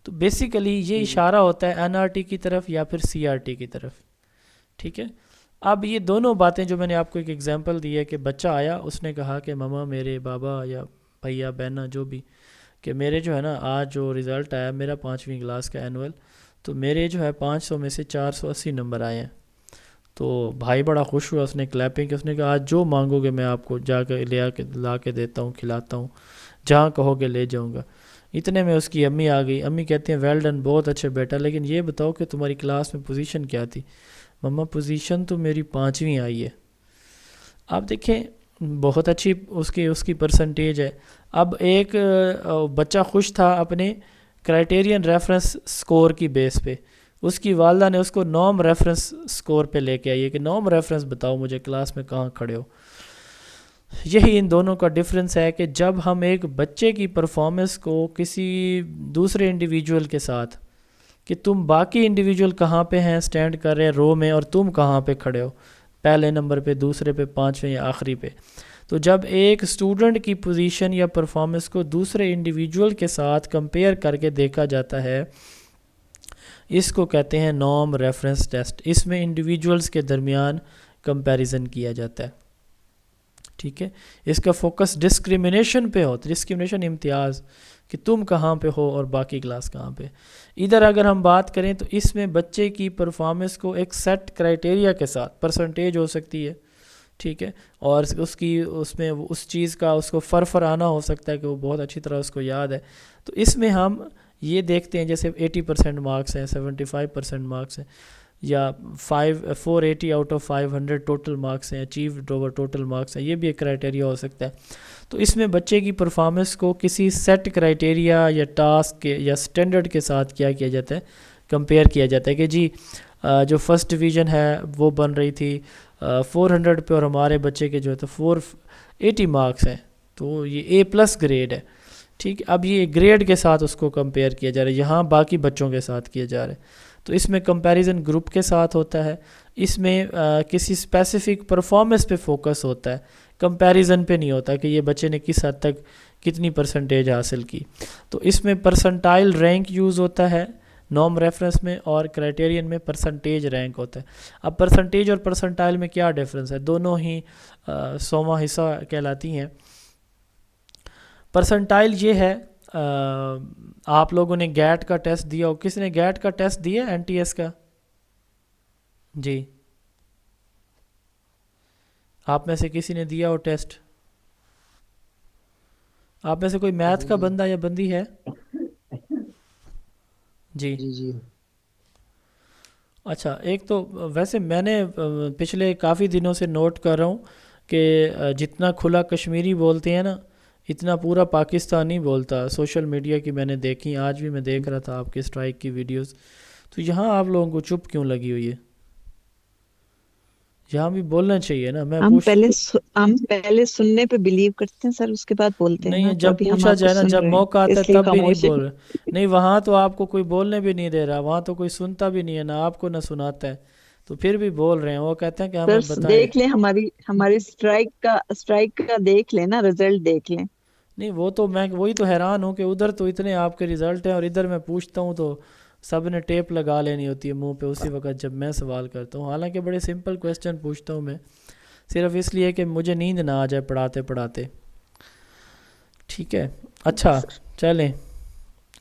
تو بیسیکلی یہ اشارہ ہوتا ہے NRT کی طرف یا پھر CRT کی طرف. ٹھیک ہے، اب یہ دونوں باتیں جو میں نے آپ کو ایک ایگزامپل دی ہے کہ بچہ آیا اس نے کہا کہ ماما میرے بابا یا بھیا بہنا جو بھی کہ میرے جو ہے نا آج جو رزلٹ آیا میرا 5ویں کلاس کا اینول، تو میرے جو ہے 500 میں سے 480 نمبر آئے ہیں. تو بھائی بڑا خوش ہوا، اس نے کلیپنگ کی، اس نے کہا آج جو مانگو گے میں آپ کو جا کے لا کے دیتا ہوں، کھلاتا ہوں، جہاں کہو گے لے جاؤں گا. اتنے میں اس کی امی آ گئی. امی کہتی ہیں ویل ڈن، بہت اچھے بیٹا، لیکن یہ بتاؤ کہ تمہاری کلاس میں پوزیشن کیا تھی؟ مما پوزیشن تو میری 5ویں آئی ہے. آپ دیکھیں بہت اچھی اس کی پرسنٹیج ہے. اب ایک بچہ خوش تھا اپنے کرائٹیرین ریفرنس سکور کی بیس پہ، اس کی والدہ نے اس کو نارم ریفرنس سکور پہ لے کے آئی ہے کہ نارم ریفرنس بتاؤ مجھے کلاس میں کہاں کھڑے ہو. یہی ان دونوں کا ڈفرنس ہے کہ جب ہم ایک بچے کی پرفارمنس کو کسی دوسرے انڈیویجول کے ساتھ کہ تم باقی انڈیویجول کہاں پہ ہیں اسٹینڈ کر رہے ہیں رو میں اور تم کہاں پہ کھڑے ہو، پہلے نمبر پہ، دوسرے پہ، 5ویں یا آخری پہ، تو جب ایک اسٹوڈنٹ کی پوزیشن یا پرفارمنس کو دوسرے انڈیویجول کے ساتھ کمپیئر کر کے دیکھا جاتا ہے، اس کو کہتے ہیں نارم ریفرنس ٹیسٹ. اس میں انڈیویجولز کے درمیان کمپیریزن کیا جاتا ہے. ٹھیک ہے، اس کا فوکس ڈسکریمنیشن پہ ہوتا ہے، ڈسکریمنیشن امتیاز کہ تم کہاں پہ ہو اور باقی کلاس کہاں پہ. ادھر اگر ہم بات کریں تو اس میں بچے کی پرفارمنس کو ایک سیٹ کرائٹیریا کے ساتھ پرسنٹیج ہو سکتی ہے، ٹھیک ہے، اور اس میں اس چیز کا اس کو فرفرانا ہو سکتا ہے کہ وہ بہت اچھی طرح اس کو یاد ہے. تو اس میں ہم یہ دیکھتے ہیں جیسے 80% مارکس ہیں، 75% مارکس ہیں، یا 480 آؤٹ آف 500 ٹوٹل مارکس ہیں، اچیوڈ اوور ٹوٹل مارکس ہیں، یہ بھی ایک کرائٹیریا ہو سکتا ہے. تو اس میں بچے کی پرفارمنس کو کسی سیٹ کرائٹیریا یا ٹاسک کے یا سٹینڈرڈ کے ساتھ کیا جاتا ہے، کمپیئر کیا جاتا ہے کہ جی جو فرسٹ ڈویژن ہے وہ بن رہی تھی 400 پہ اور ہمارے بچے کے جو ہے تو 480 مارکس ہیں، تو یہ A+ گریڈ ہے. ٹھیک ہے، اب یہ گریڈ کے ساتھ اس کو کمپیئر کیا جا رہا ہے، یہاں باقی بچوں کے ساتھ کیا جا رہا ہے. تو اس میں کمپیریزن گروپ کے ساتھ ہوتا ہے، اس میں کسی اسپیسیفک پرفارمنس پہ فوکس ہوتا ہے، کمپیریزن پہ نہیں ہوتا کہ یہ بچے نے کس حد تک کتنی پرسنٹیج حاصل کی. تو اس میں پرسنٹائل رینک یوز ہوتا ہے نارم ریفرنس میں، اور کرائٹیرین میں پرسنٹیج رینک ہوتا ہے. اب پرسنٹیج اور پرسنٹائل میں کیا ڈیفرنس ہے؟ دونوں ہی 100واں حصہ کہلاتی ہیں. پرسنٹائل یہ ہے، آپ لوگوں نے گیٹ کا ٹیسٹ دیا ہو، کس نے گیٹ کا ٹیسٹ دیا NTS کا؟ جی آپ میں سے کسی نے دیا ہو ٹیسٹ؟ آپ میں سے کوئی میتھ کا بندہ یا بندی ہے؟ جی جی اچھا، ایک تو ویسے میں نے پچھلے کافی دنوں سے نوٹ کر رہا ہوں کہ جتنا کھلا کشمیری بولتے ہیں نا اتنا پورا پاکستانی بولتا. سوشل میڈیا کی میں نے دیکھی، آج بھی میں دیکھ رہا تھا آپ کے اسٹرائک کی ویڈیوز. تو یہاں آپ لوگوں کو چپ کیوں لگی ہوئی ہے؟ یہاں بھی بولنا چاہیے نا. میں ہم پہلے سننے پہ بلیو کرتے ہیں سر، اس کے بعد بولتے ہیں. نہیں، جب پوچھا جائے نا، جب موقع آتا ہے تب بھی نہیں بول رہے. نہیں، وہاں تو آپ کو کوئی بولنے بھی نہیں دے رہا، وہاں تو کوئی سنتا بھی نہیں ہے، نہ آپ کو نہ سناتا ہے، تو پھر بھی بول رہے ہیں. وہ کہتے ہیں کہ ہمیں بتائیں. دیکھ لیں ہماری اسٹرائک کا دیکھ لیں نا، رزلٹ دیکھ لیں. نہیں، وہ تو میں وہی تو حیران ہوں کہ ادھر تو اتنے آپ کے رزلٹ ہیں اور ادھر میں پوچھتا ہوں تو سب نے ٹیپ لگا لینی ہوتی ہے منہ پہ اسی وقت جب میں سوال کرتا ہوں، حالانکہ بڑے سمپل کویسچن پوچھتا ہوں میں، صرف اس لیے کہ مجھے نیند نہ آ جائے پڑھاتے پڑھاتے. ٹھیک ہے، اچھا چلیں،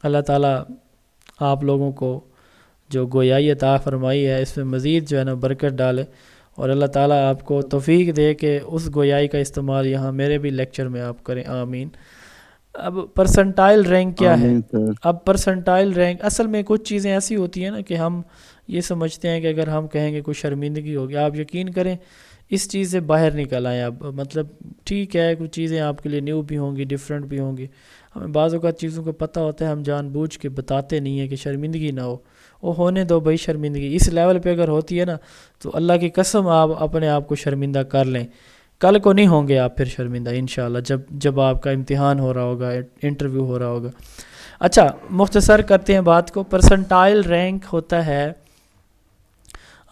اللہ تعالیٰ آپ لوگوں کو جو گویائی عطا فرمائی ہے اس میں مزید جو ہے نا برکت ڈالے، اور اللہ تعالیٰ آپ کو توفیق دے کہ اس گویائی کا استعمال یہاں میرے بھی لیکچر میں آپ کریں، آمین. اب پرسنٹائل رینک کیا ہے؟ اب پرسنٹائل رینک اصل میں کچھ چیزیں ایسی ہوتی ہیں نا کہ ہم یہ سمجھتے ہیں کہ اگر ہم کہیں گے کوئی شرمندگی ہوگی، آپ یقین کریں اس چیز سے باہر نکل آئیں. اب مطلب ٹھیک ہے کچھ چیزیں آپ کے لیے نیو بھی ہوں گی، ڈیفرنٹ بھی ہوں گی، ہمیں بعض اوقات چیزوں کو پتہ ہوتا ہے، ہم جان بوجھ کے بتاتے نہیں ہیں کہ شرمندگی نہ ہو. وہ ہونے دو بھائی، شرمندگی اس لیول پہ اگر ہوتی ہے نا تو اللہ کی قسم آپ اپنے آپ کو شرمندہ کر لیں، کل کو نہیں ہوں گے آپ پھر شرمندہ انشاءاللہ جب آپ کا امتحان ہو رہا ہوگا، انٹرویو ہو رہا ہوگا. اچھا مختصر کرتے ہیں بات کو. پرسنٹائل رینک ہوتا ہے،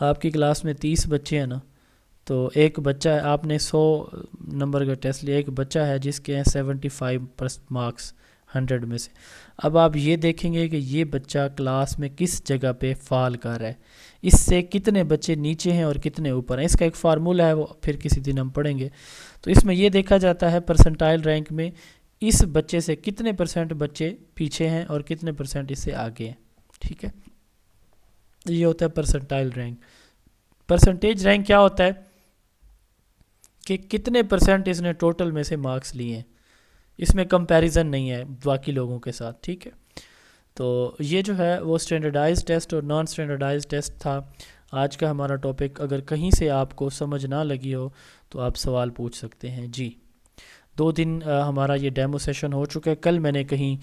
آپ کی کلاس میں 30 بچے ہیں نا، تو ایک بچہ ہے، آپ نے 100 نمبر کا ٹیسٹ لیا، ایک بچہ ہے جس کے ہیں 75 مارکس 100 میں سے. اب آپ یہ دیکھیں گے کہ یہ بچہ کلاس میں کس جگہ پہ فال کر رہا ہے، اس سے کتنے بچے نیچے ہیں اور کتنے اوپر ہیں. اس کا ایک فارمولہ ہے، وہ پھر کسی دن ہم پڑھیں گے. تو اس میں یہ دیکھا جاتا ہے پرسنٹائل رینک میں اس بچے سے کتنے پرسنٹ بچے پیچھے ہیں اور کتنے پرسنٹ اس سے آگے ہیں. ٹھیک ہے، یہ ہوتا ہے پرسنٹائل رینک. پرسنٹیج رینک کیا ہوتا ہے کہ کتنے پرسنٹ اس نے ٹوٹل میں سے مارکس لیے ہیں، اس میں کمپیریزن نہیں ہے باقی لوگوں کے ساتھ. ٹھیک ہے، تو یہ جو ہے وہ اسٹینڈرڈائز ٹیسٹ اور نان اسٹینڈرڈائز ٹیسٹ تھا آج کا ہمارا ٹاپک. اگر کہیں سے آپ کو سمجھ نہ لگی ہو تو آپ سوال پوچھ سکتے ہیں. جی 2 دن ہمارا یہ ڈیمو سیشن ہو چکا ہے. کل میں نے کہیں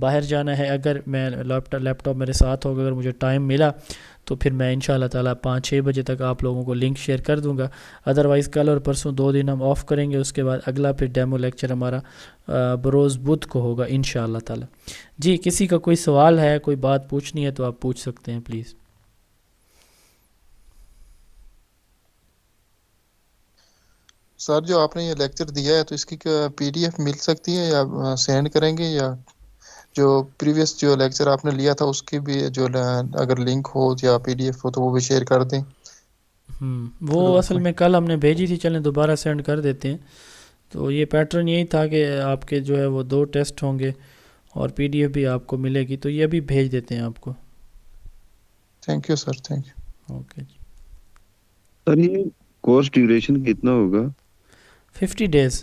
باہر جانا ہے، اگر میں لیپ ٹاپ میرے ساتھ ہوگا، اگر مجھے ٹائم ملا تو پھر میں انشاءاللہ تعالیٰ 5-6 بجے تک آپ لوگوں کو لنک شیئر کر دوں گا. ادروائز کل اور پرسوں 2 دن ہم آف کریں گے، اس کے بعد اگلا پھر ڈیمو لیکچر ہمارا بروز بدھ کو ہوگا انشاءاللہ تعالیٰ. جی کسی کا کوئی سوال ہے، کوئی بات پوچھنی ہے تو آپ پوچھ سکتے ہیں پلیز. سر جو آپ نے یہ لیکچر دیا ہے تو اس کی پی ڈی ایف مل سکتی ہے یا سینڈ کریں گے، یا جو پریویس جو لیکچر آپ نے لیا تھا اس کی بھی جو اگر لنک ہو یا پی ڈی ایف ہو تو وہ بھی شیئر کر دیں. وہ اصل میں کل ہم نے بھیجی تھی، چلیں دوبارہ سینڈ کر دیتے ہیں. تو یہ پیٹرن یہی تھا کہ آپ کے جو ہے وہ 2 ٹیسٹ ہوں گے اور پی ڈی ایف بھی آپ کو ملے گی، تو یہ بھی بھیج دیتے ہیں آپ کو. Thank you sir, thank you. Okay جی. سر یہ کورس ڈیوریشن کتنا ہوگا؟ 50 days.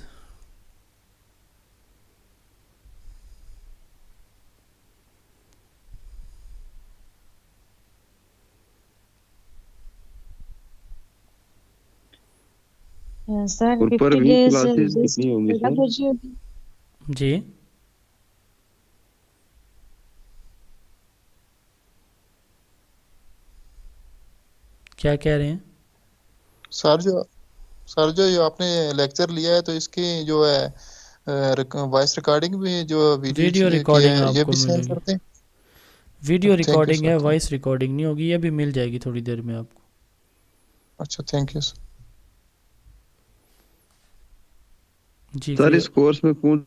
سر اور پر 50 ویک days کلاسز کتنی ہوں گی سر؟ جی کیا کہہ رہے ہیں؟ سر جو آپ نے لیکچر لیا ہے تو اس کی جو ہے وائس ریکارڈنگ بھی جو ویڈیو کی ریکارڈنگ ہے آپ یہ کو بھی ملے سینڈ گی. کرتے ہیں. ویڈیو تھینک یو ریکارڈنگ ہے، سر. وائس ریکارڈنگ نہیں ہوگی، یہ بھی مل جائے گی تھوڑی دیر میں آپ کو. اچھا تھینک یو سر. جی سر اس کورس میں کون